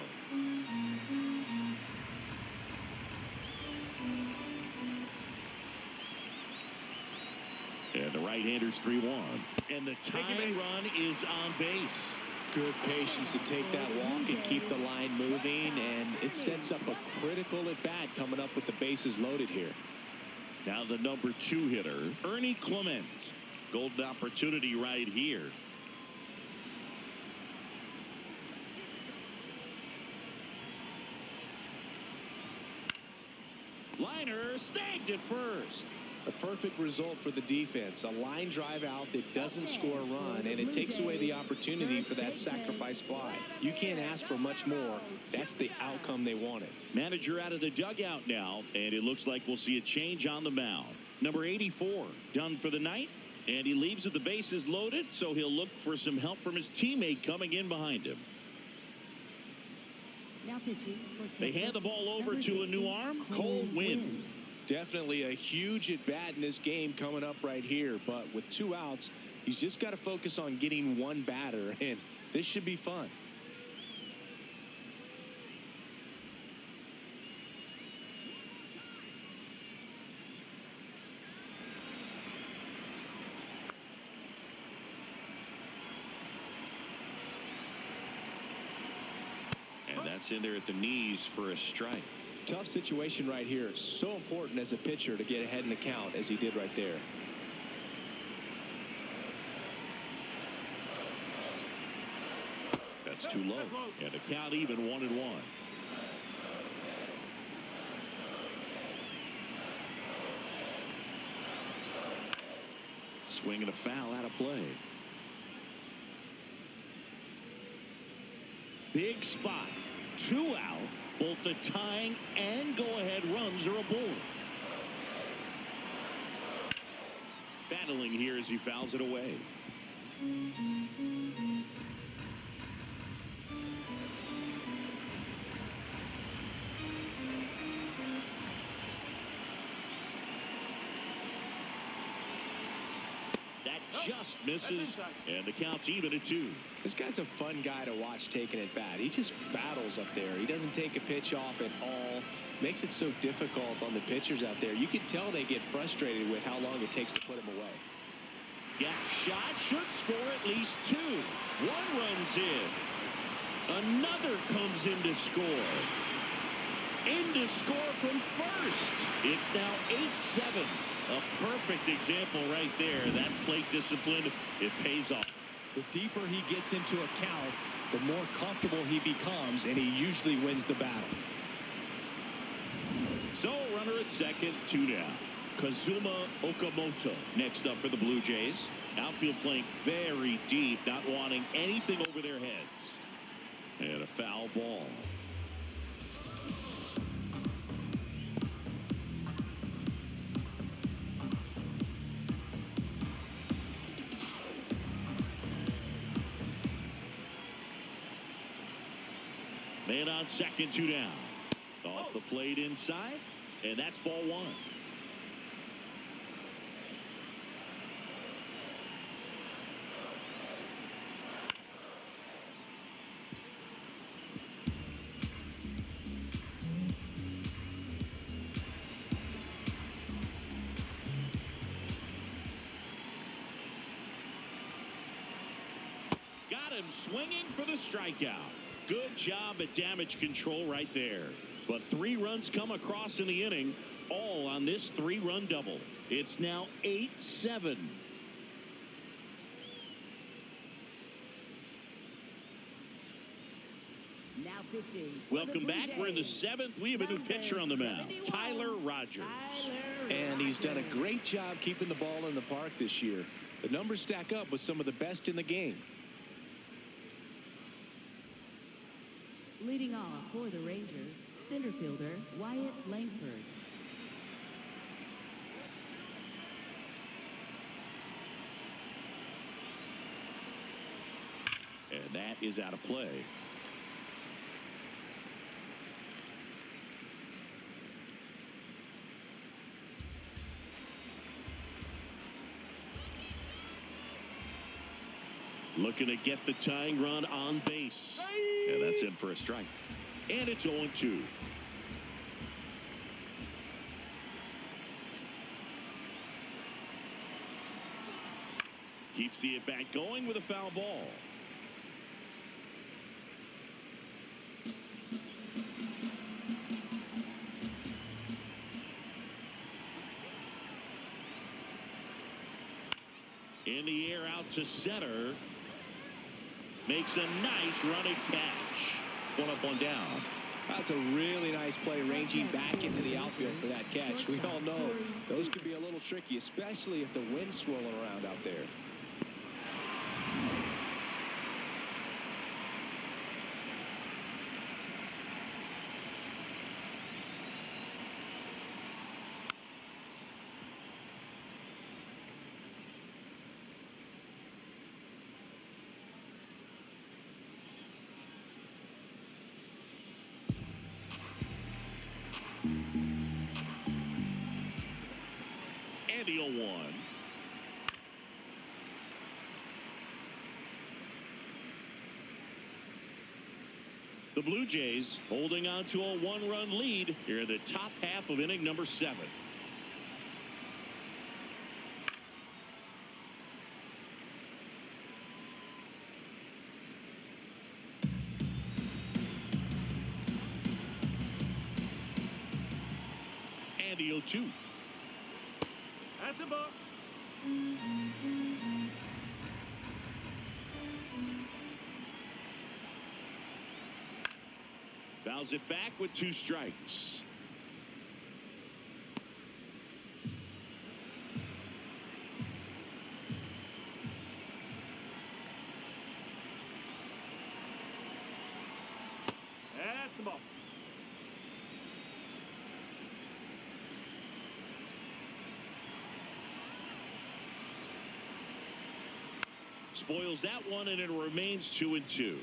And the right-hander's 3-1. And the tying run is on base. Good patience to take that walk and keep the line moving, and it sets up a critical at-bat coming up with the bases loaded here. Now the number 2 hitter, Ernie Clement. Golden opportunity right here. Liner snagged it first. A perfect result for the defense. A line drive out that doesn't score a run, and it takes away the opportunity for that sacrifice fly. You can't ask for much more. That's the outcome they wanted. Manager out of the dugout now, and it looks like we'll see a change on the mound. Number 84 done for the night, and he leaves with the bases loaded, so he'll look for some help from his teammate coming in behind him. Now pitching for Texas, They hand the ball over to a new arm, Cole Winn. Definitely a huge at-bat in this game coming up right here, but with 2 outs, he's just got to focus on getting one batter, and this should be fun. And that's in there at the knees for a strike. Tough situation right here. It's so important as a pitcher to get ahead in the count as he did right there. That's too low. And the count even 1-1. Swing and a foul out of play. Big spot. 2 out. Both the tying and go-ahead runs are aboard. Battling here as he fouls it away. That just misses, and the count's even at 2. This guy's a fun guy to watch taking at bat. He just battles up there. He doesn't take a pitch off at all. Makes it so difficult on the pitchers out there. You can tell they get frustrated with how long it takes to put him away. Gap shot should score at least 2. 1 runs in. Another comes in to score. In to score from first. It's now 8-7. A perfect example right there. That plate discipline, it pays off. The deeper he gets into a count, the more comfortable he becomes, and he usually wins the battle. So, runner at second, 2 down. Kazuma Okamoto next up for the Blue Jays. Outfield playing very deep, not wanting anything over their heads. And a foul ball. Man on second, 2 down. Off the plate inside, and that's ball 1. Got him swinging for the strikeout. Good job at damage control right there. But 3 runs come across in the inning, all on this 3-run double. It's now 8-7. Now pitching. Welcome back. We're in the 7th. We have a new pitcher on the mound, Tyler Rogers. And he's done a great job keeping the ball in the park this year. The numbers stack up with some of the best in the game. Leading off for the Rangers, center fielder Wyatt Langford. And that is out of play. Looking to get the tying run on base. And that's in for a strike. And it's 0-2. Keeps the at-bat going with a foul ball. In the air out to center. Makes a nice running catch. 1 up, 1 down. That's a really nice play, ranging back into the outfield for that catch. We all know those could be a little tricky, especially if the wind's swirling around out there. And the 0-1. The Blue Jays holding on to a 1-run lead here in the top half of inning number 7. And the 0-2. That's a ball. Fouls it back with 2 strikes. That's the ball. Spoils that one, and it remains 2-2.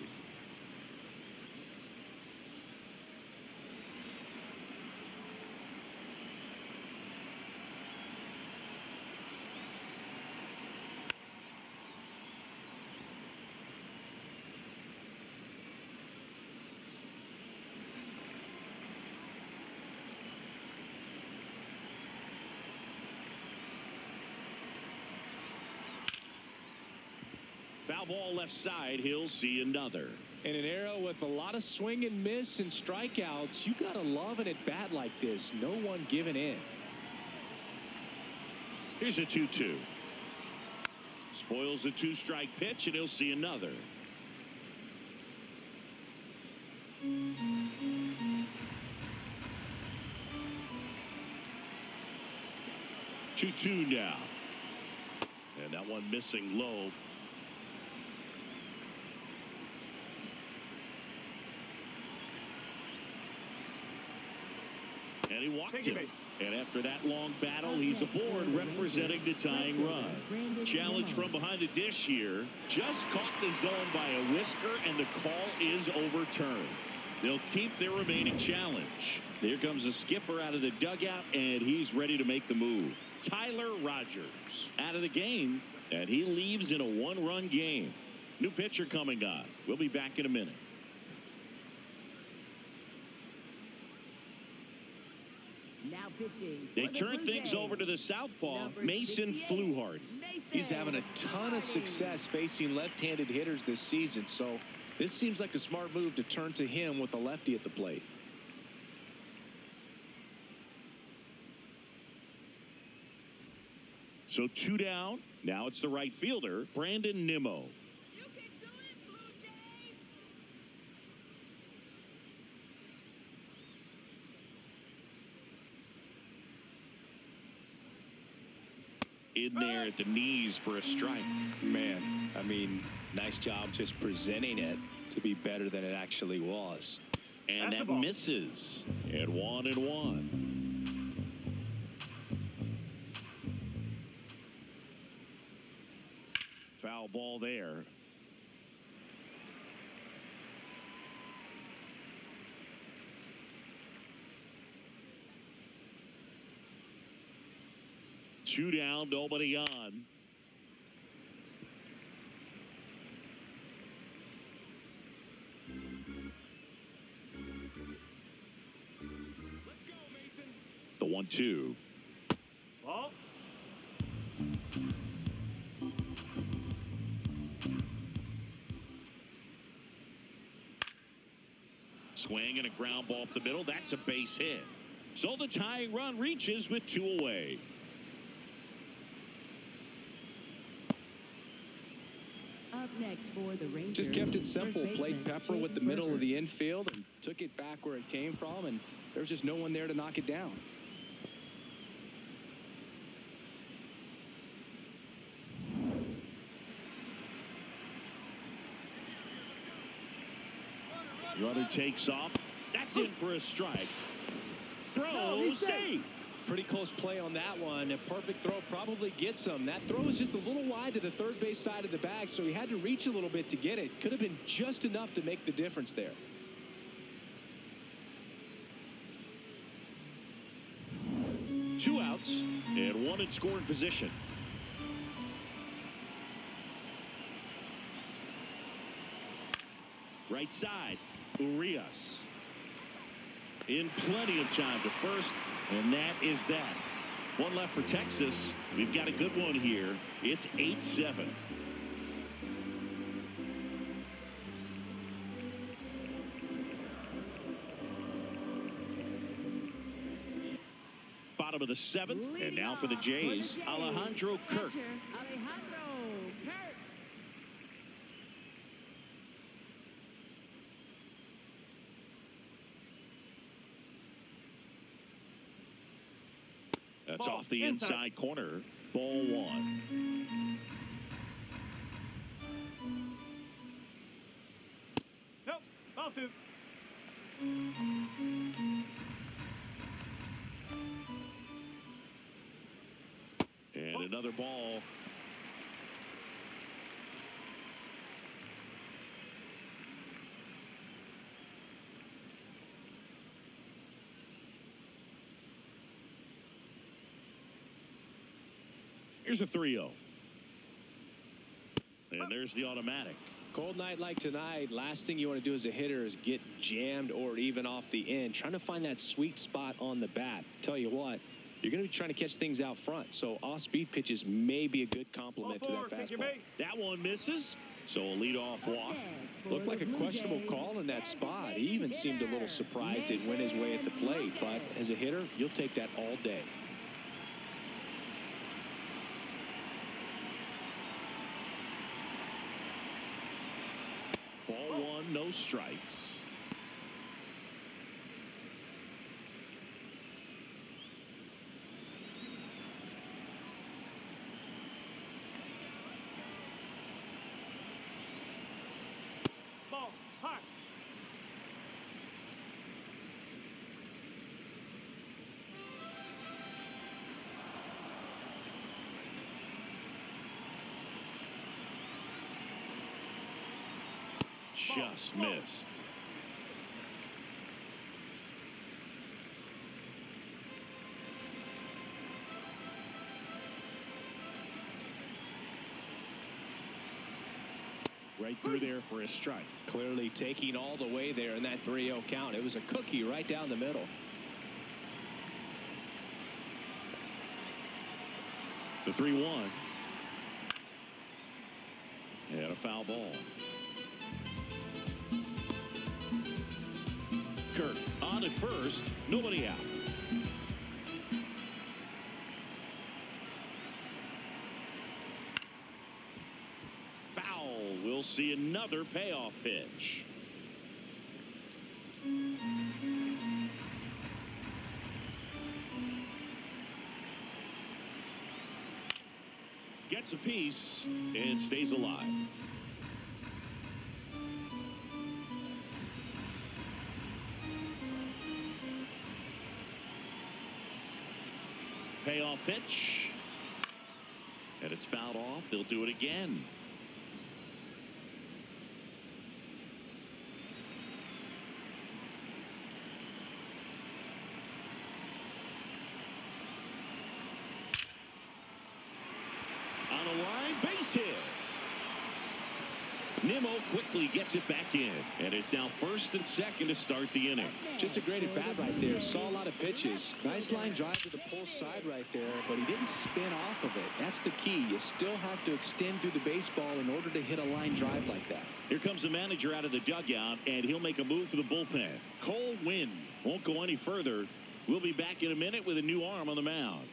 Foul ball left side. He'll see another. In an era with a lot of swing and miss and strikeouts, you got to love an at-bat like this. No one giving in. Here's a 2-2. Spoils the 2-strike pitch, and he'll see another. Two now. And that one missing low. And he walked him. And after that long battle, he's aboard representing the tying run. Challenge from behind the dish here. Just caught the zone by a whisker, and the call is overturned. They'll keep their remaining challenge. Here comes the skipper out of the dugout, and he's ready to make the move. Tyler Rogers out of the game, and he leaves in a 1-run game. New pitcher coming on. We'll be back in a minute. Now pitching. They turn things over to the southpaw, Mason Fluharty. He's having a ton of success facing left-handed hitters this season, so this seems like a smart move to turn to him with a lefty at the plate. So 2 down. Now it's the right fielder, Brandon Nimmo. You can do it, Blue Jays. In there at the knees for a strike. Man, I mean, nice job just presenting it to be better than it actually was. And that misses. And 1-1. Foul ball there. Two down, nobody on. The 1-2. Ball. Swing and a ground ball up the middle. That's a base hit. So the tying run reaches with 2 away. Up next for the Rangers. Just kept it simple. First Played baseman, Pepper with the Jake middle of Burger. the infield and took it back where it came from, and there was just no one there to knock it down. Runner takes off. That's in for a strike. Throw safe. Pretty close play on that one. A perfect throw probably gets him. That throw was just a little wide to the third base side of the bag, so he had to reach a little bit to get it. Could have been just enough to make the difference there. Two outs and one in scoring position. Right side, Urias. In plenty of time to first, and that is that. One left for Texas. We've got a good one here. It's 8-7. Bottom of the 7th, and now for the Jays, Alejandro Kirk. Catcher, Alejandro Kirk. That's Ball off the inside corner. Ball one. Nope. Ball two. And another ball. Here's a 3-0. And there's the automatic. Cold night like tonight, last thing you want to do as a hitter is get jammed or even off the end. Trying to find that sweet spot on the bat. Tell you what, you're going to be trying to catch things out front. So off-speed pitches may be a good complement to that fastball. That one misses. So a leadoff walk. Looked like a questionable call in that spot. He even seemed a little surprised it went his way at the plate. But as a hitter, you'll take that all day. Ball one, no strikes. Ball high. Just missed. Right through there for a strike. Clearly taking all the way there in that 3-0 count. It was a cookie right down the middle. The 3-1. And a foul ball. Kirk on at first. Nobody out. Foul. We'll see another payoff pitch. Gets a piece and stays alive. Payoff pitch. And it's fouled off. They'll do it again. On the line, base hit. Nimmo quickly gets it back in. And it's now first and second to start the inning. Just a great at bat right there. Saw a lot of pitches. Nice line drive to the pull side right there, but he didn't spin off of it. That's the key. You still have to extend through the baseball in order to hit a line drive like that. Here comes the manager out of the dugout, and he'll make a move for the bullpen. Cold wind won't go any further. We'll be back in a minute with a new arm on the mound.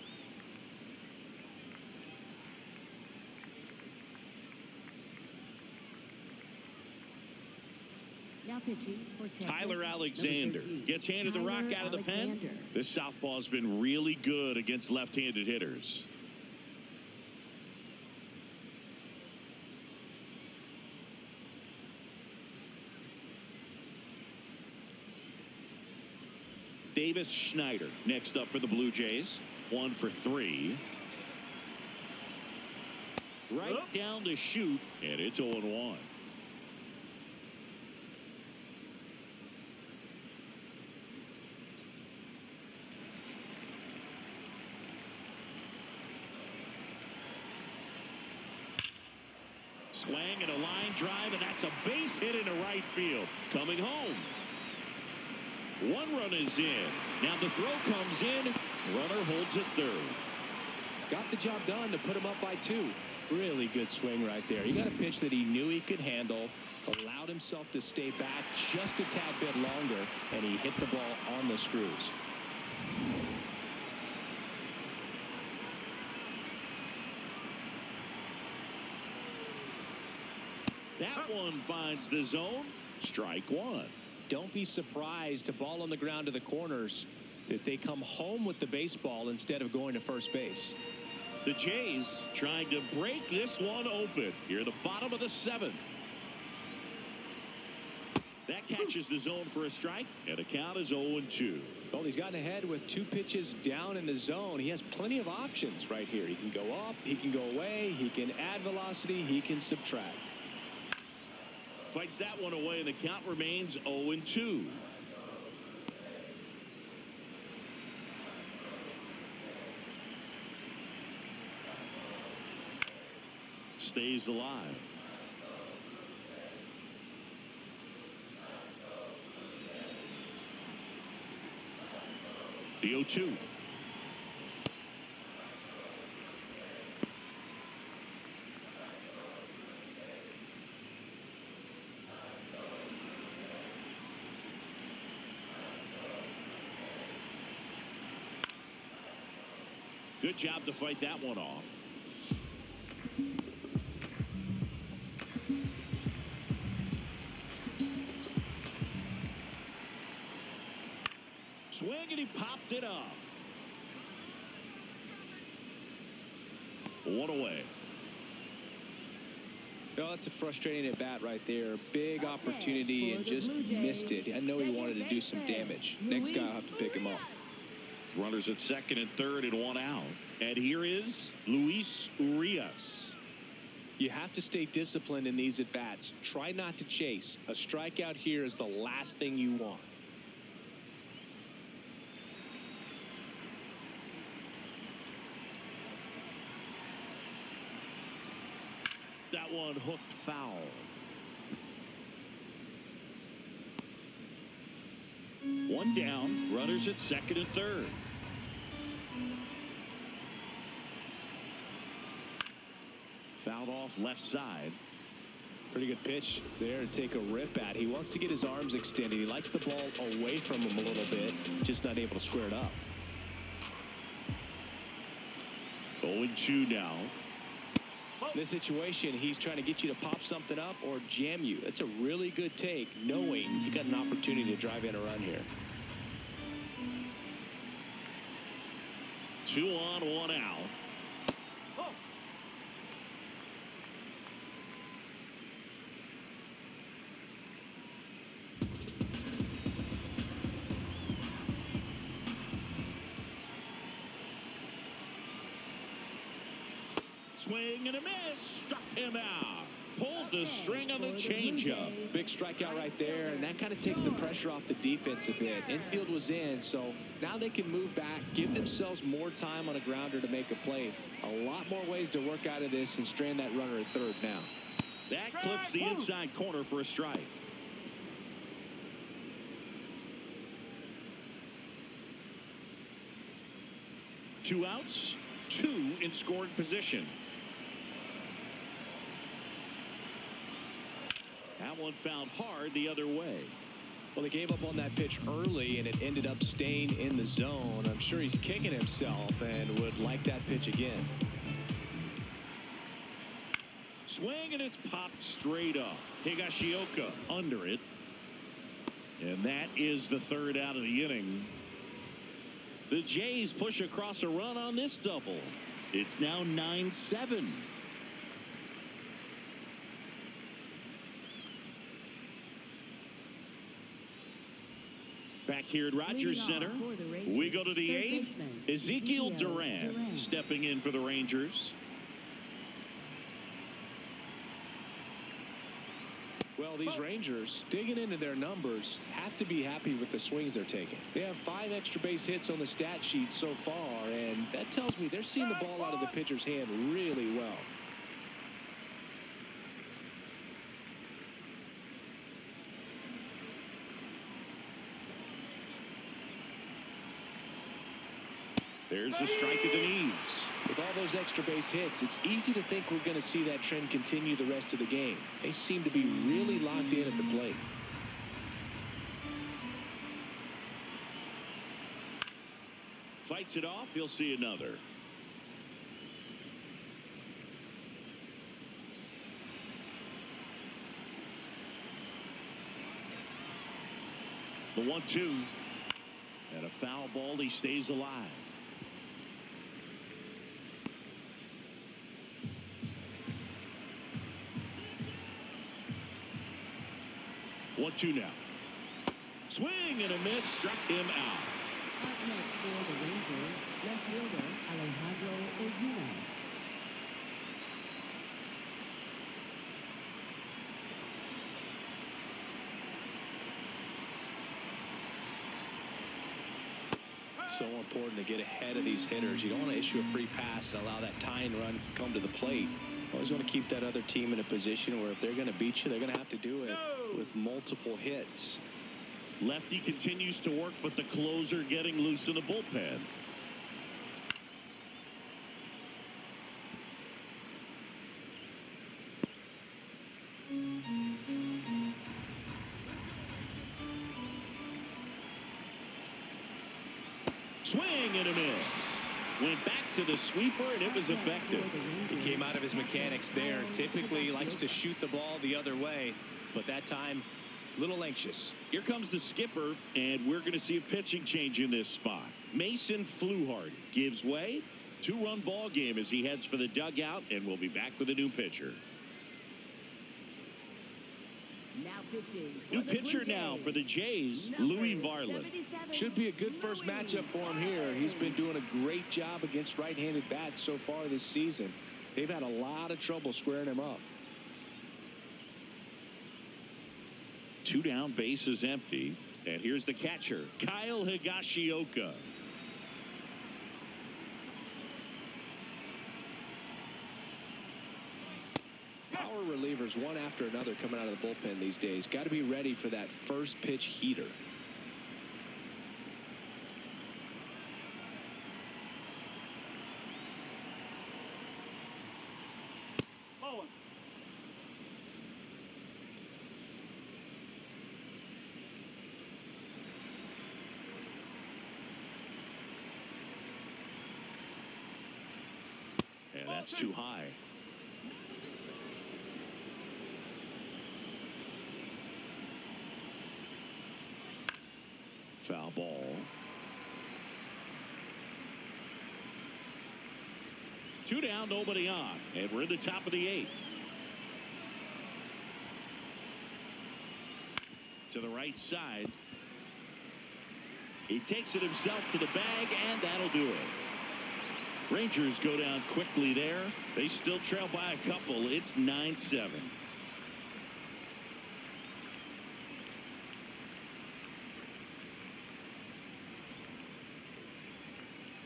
Now pitching for Texas, Tyler Alexander number 13. gets handed the rock out of the pen. Alexander. This southpaw's been really good against left-handed hitters. Davis Schneider next up for the Blue Jays. 1 for 3. Right down to shoot, and it's 0-1. Swing and a line drive, and that's a base hit into right field. Coming home. 1 run is in. Now the throw comes in. Runner holds it third. Got the job done to put him up by 2. Really good swing right there. He got a pitch that he knew he could handle, allowed himself to stay back just a tad bit longer, and he hit the ball on the screws. That one finds the zone. Strike 1. Don't be surprised to ball on the ground to the corners. that they come home with the baseball instead of going to first base. The Jays trying to break this one open here at the bottom of the 7th. That catches the zone for a strike, and the count is 0-2. Well, he's gotten ahead with 2 pitches down in the zone. He has plenty of options right here. He can go up, he can go away, he can add velocity, he can subtract. Fights that one away, and the count remains 0-2. Stays alive. The 0-2. Good job to fight that one off. Swing, and he popped it up. 1 away. Oh, that's a frustrating at bat right there. Big opportunity and just missed it. I know he wanted to do some damage. Next guy will have to pick him up. Runners at second and third and 1 out. And here is Luis Urias. You have to stay disciplined in these at bats. Try not to chase. A strikeout here is the last thing you want. That one hooked foul. One down. Runners at second and third. Fouled off left side. Pretty good pitch there to take a rip at. He wants to get his arms extended. He likes the ball away from him a little bit. Just not able to square it up. 0-2 now. In this situation, he's trying to get you to pop something up or jam you. That's a really good take, knowing you got an opportunity to drive in a run here. 2 on, 1 out. Swing and a miss. Struck him out. Pulled the string on the changeup. Big strikeout right there, and that kind of takes the pressure off the defense a bit. Infield was in, so now they can move back, give themselves more time on a grounder to make a play. A lot more ways to work out of this and strand that runner at third now. That clips the inside corner for a strike. Two outs, 2 in scoring position. That one fouled hard the other way. Well, they gave up on that pitch early, and it ended up staying in the zone. I'm sure he's kicking himself and would like that pitch again. Swing, and it's popped straight up. Higashioka under it. And that is the third out of the inning. The Jays push across a run on this double. It's now 9-7. Back here at Rogers Center, we go to the 8th. Ezekiel Duran stepping in for the Rangers. Well, these Rangers, digging into their numbers, have to be happy with the swings they're taking. They have 5 extra base hits on the stat sheet so far, and that tells me they're seeing the ball out of the pitcher's hand really well. There's a strike at the knees. With all those extra base hits, it's easy to think we're going to see that trend continue the rest of the game. They seem to be really locked in at the plate. Fights it off. He'll see another. The 1-2. And a foul ball. He stays alive. 1-2 now. Swing and a miss. Struck him out. Up next for the Rangers, left fielder Alejandro Ozuna. So important to get ahead of these hitters. You don't want to issue a free pass and allow that tying run to come to the plate. Always want to keep that other team in a position where if they're going to beat you, they're going to have to do it with multiple hits. Lefty continues to work, but the closer getting loose in the bullpen. Swing and a miss. Went back to the sweeper, and it was effective. He came out of his mechanics there. Typically he likes to shoot the ball the other way, but that time, a little anxious. Here comes the skipper, and we're going to see a pitching change in this spot. Mason Fluharty gives way. 2-run ball game as he heads for the dugout, and we'll be back with a new pitcher. Now pitching. New pitcher now for the Jays, Louis Varland. Should be a good first matchup for him here. He's been doing a great job against right-handed bats so far this season. They've had a lot of trouble squaring him up. 2 down, base is empty. And here's the catcher, Kyle Higashioka. Power relievers one after another coming out of the bullpen these days. Got to be ready for that first pitch heater. Bowling. And that's too high. Foul ball. Two down, nobody on. And we're in the top of the 8th. To the right side. He takes it himself to the bag, and that'll do it. Rangers go down quickly there. They still trail by a couple. It's 9-7.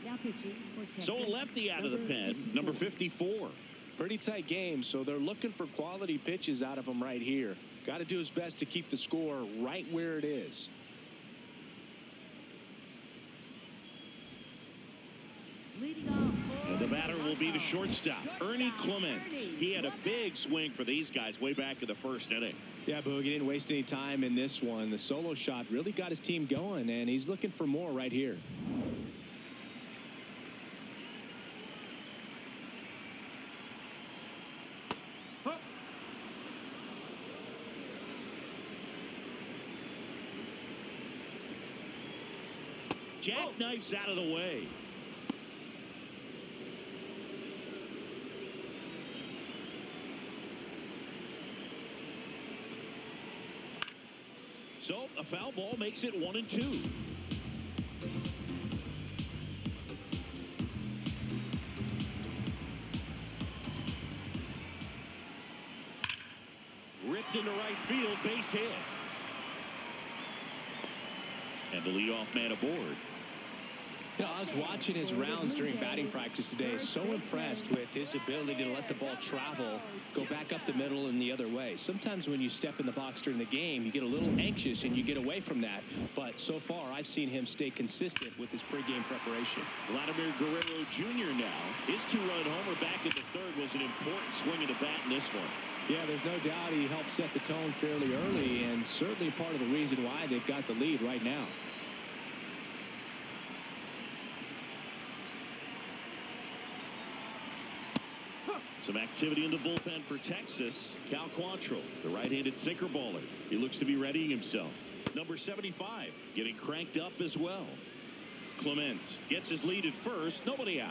Now pitching for Texas. So a lefty out of the pen, number 54. Pretty tight game, so they're looking for quality pitches out of him right here. Got to do his best to keep the score right where it is. Leading off. And the batter will be the shortstop, Ernie Clements. He had a big swing for these guys way back in the first inning. Yeah, Boog, he didn't waste any time in this one. The solo shot really got his team going, and he's looking for more right here. Jackknifes out of the way. So a foul ball makes it 1-2. Ripped into right field, base hit. And the leadoff man aboard. You know, I was watching his rounds during batting practice today. So impressed with his ability to let the ball travel, go back up the middle and the other way. Sometimes when you step in the box during the game, you get a little anxious and you get away from that. But so far, I've seen him stay consistent with his pregame preparation. Vladimir Guerrero Jr. now. His 2-run homer back in the 3rd was an important swing of the bat in this one. Yeah, there's no doubt he helped set the tone fairly early, and certainly part of the reason why they've got the lead right now. Some activity in the bullpen for Texas. Cal Quantrill, the right-handed sinker baller. He looks to be readying himself. Number 75 getting cranked up as well. Clement gets his lead at first. Nobody out.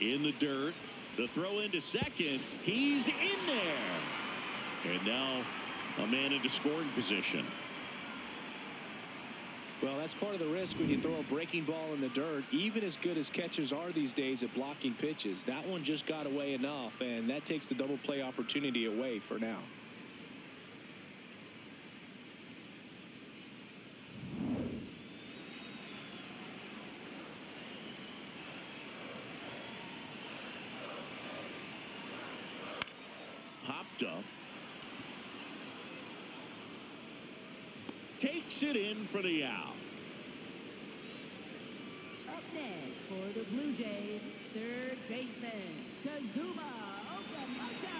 In the dirt. The throw into second. He's in there. And now a man into scoring position. Well, that's part of the risk when you throw a breaking ball in the dirt. Even as good as catchers are these days at blocking pitches, that one just got away enough, and that takes the double play opportunity away for now. Popped up. Takes it in for the out. Up next for the Blue Jays, third baseman, Kazuma Okamoto.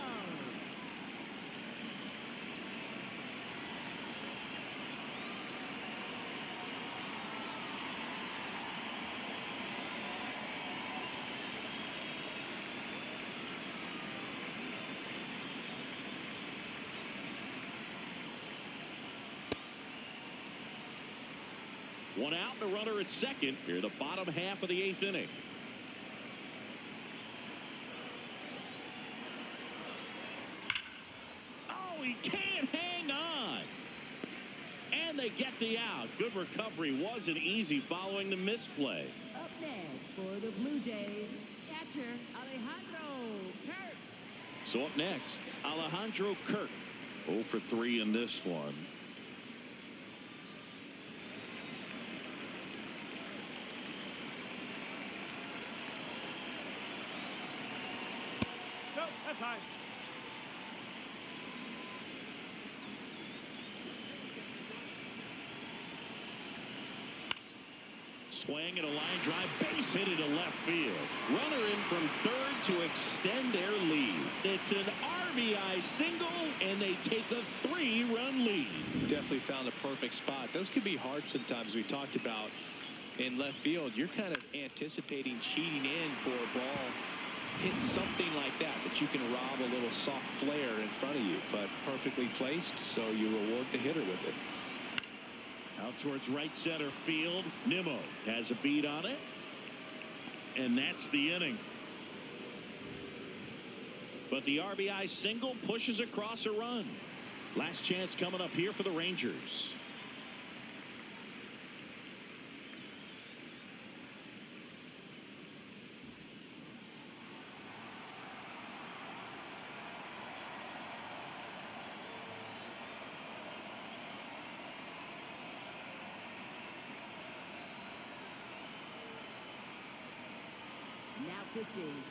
One out and a runner at second here, the bottom half of the 8th inning. Oh, he can't hang on. And they get the out. Good recovery. Wasn't easy following the misplay. Up next for the Blue Jays, catcher Alejandro Kirk. So up next, Alejandro Kirk. 0 for 3 in this one. Nope, that's high. Swing and a line drive, base hit into left field. Runner in from third to extend their lead. It's an RBI single, and they take a 3-run lead. Definitely found a perfect spot. Those could be hard sometimes. We talked about in left field. You're kind of anticipating cheating in for a ball. Hit something like that you can rob a little soft flare in front of you, but perfectly placed, so you reward the hitter with it. Out towards right center field. Nimmo has a beat on it. And that's the inning. But the RBI single pushes across a run. Last chance coming up here for the Rangers.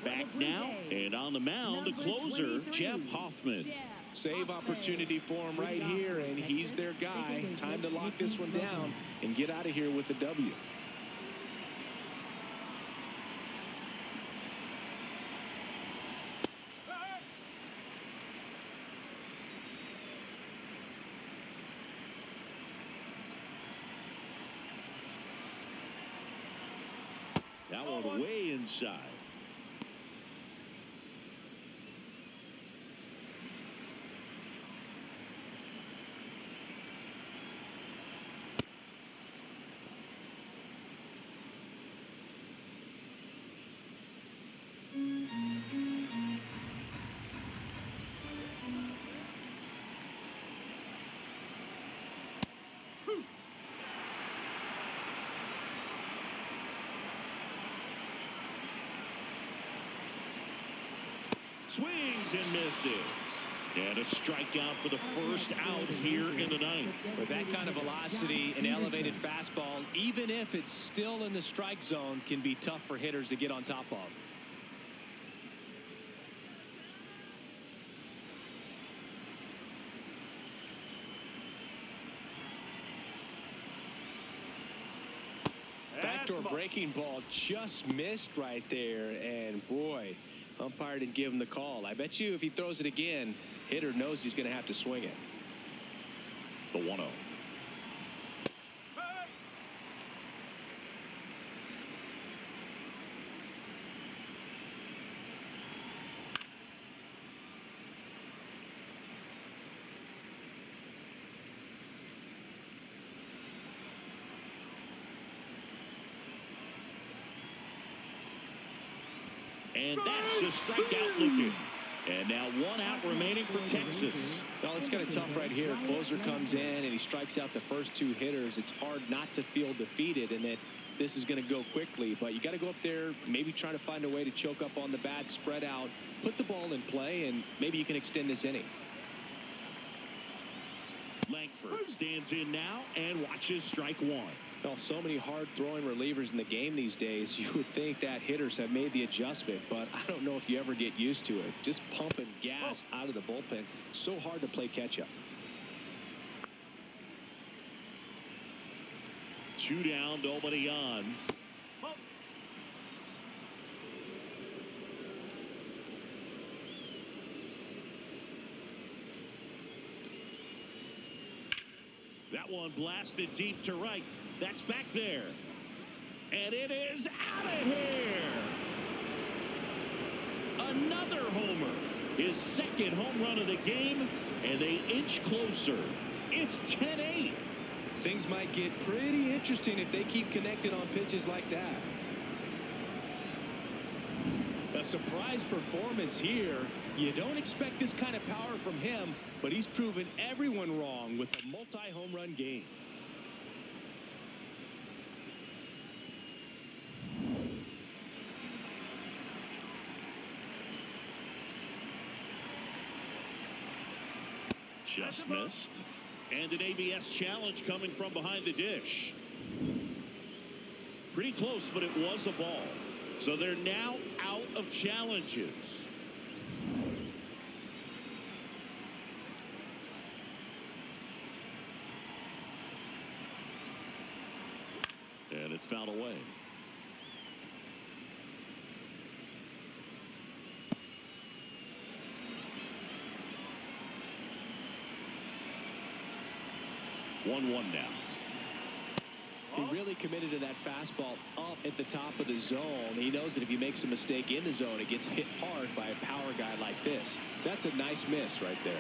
Back now, and on the mound, the closer, Jeff Hoffman. Save opportunity for him right here, and he's their guy. Time to lock this one down and get out of here with the W. That one way inside. Swings and misses. And a strikeout for the first out here in the ninth. With that kind of velocity, an elevated fastball, even if it's still in the strike zone, can be tough for hitters to get on top of. Backdoor breaking ball just missed right there, and boy, umpire didn't give him the call. I bet you if he throws it again, hitter knows he's going to have to swing it. The 1-0. And that's a strikeout looking. And now one out remaining for Texas. Well, it's kind of tough right here. Closer comes in and he strikes out the first two hitters. It's hard not to feel defeated and that this is going to go quickly. But you got to go up there, maybe try to find a way to choke up on the bat, spread out, put the ball in play, and maybe you can extend this inning. Langford stands in now and watches strike one. Well, so many hard-throwing relievers in the game these days, you would think that hitters have made the adjustment, but I don't know if you ever get used to it. Just pumping gas out of the bullpen, so hard to play catch-up. 2 down, nobody on. That one blasted deep to right. That's back there. And it is out of here. Another homer. His second home run of the game, and they inch closer. It's 10-8. Things might get pretty interesting if they keep connected on pitches like that. A surprise performance here. You don't expect this kind of power from him, but he's proven everyone wrong with a multi-home run game. Just missed. And an ABS challenge coming from behind the dish. Pretty close, but it was a ball. So they're now out of challenges. And it's fouled away. One now. He really committed to that fastball up at the top of the zone. He knows that if he makes a mistake in the zone, it gets hit hard by a power guy like this. That's a nice miss right there.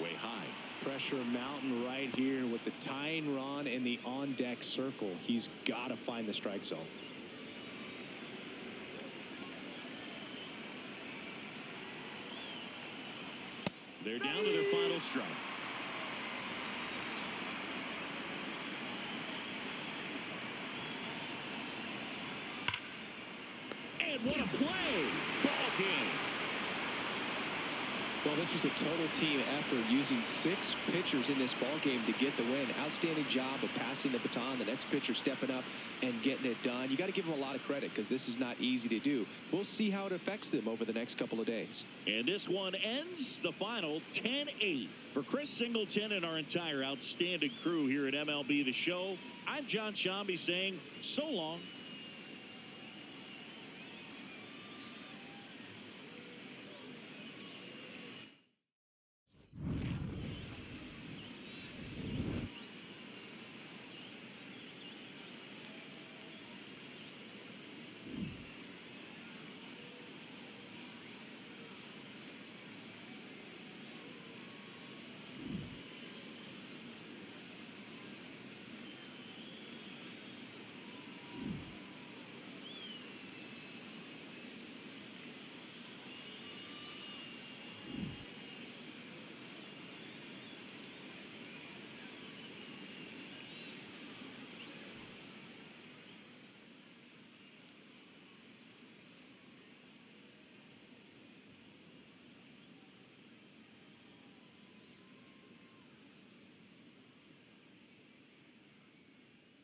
Way high. Pressure mountain right here with the tying run in the on-deck circle. He's got to find the strike zone. They're down to their final strike. And what a play! Ball game. Well, this was a total team effort using 6 pitchers in this ball game to get the win. Outstanding job of passing the baton. The next pitcher stepping up and getting it done. You got to give them a lot of credit because this is not easy to do. We'll see how it affects them over the next couple of days. And this one ends the final 10-8. For Chris Singleton and our entire outstanding crew here at MLB The Show, I'm John Shambi saying so long.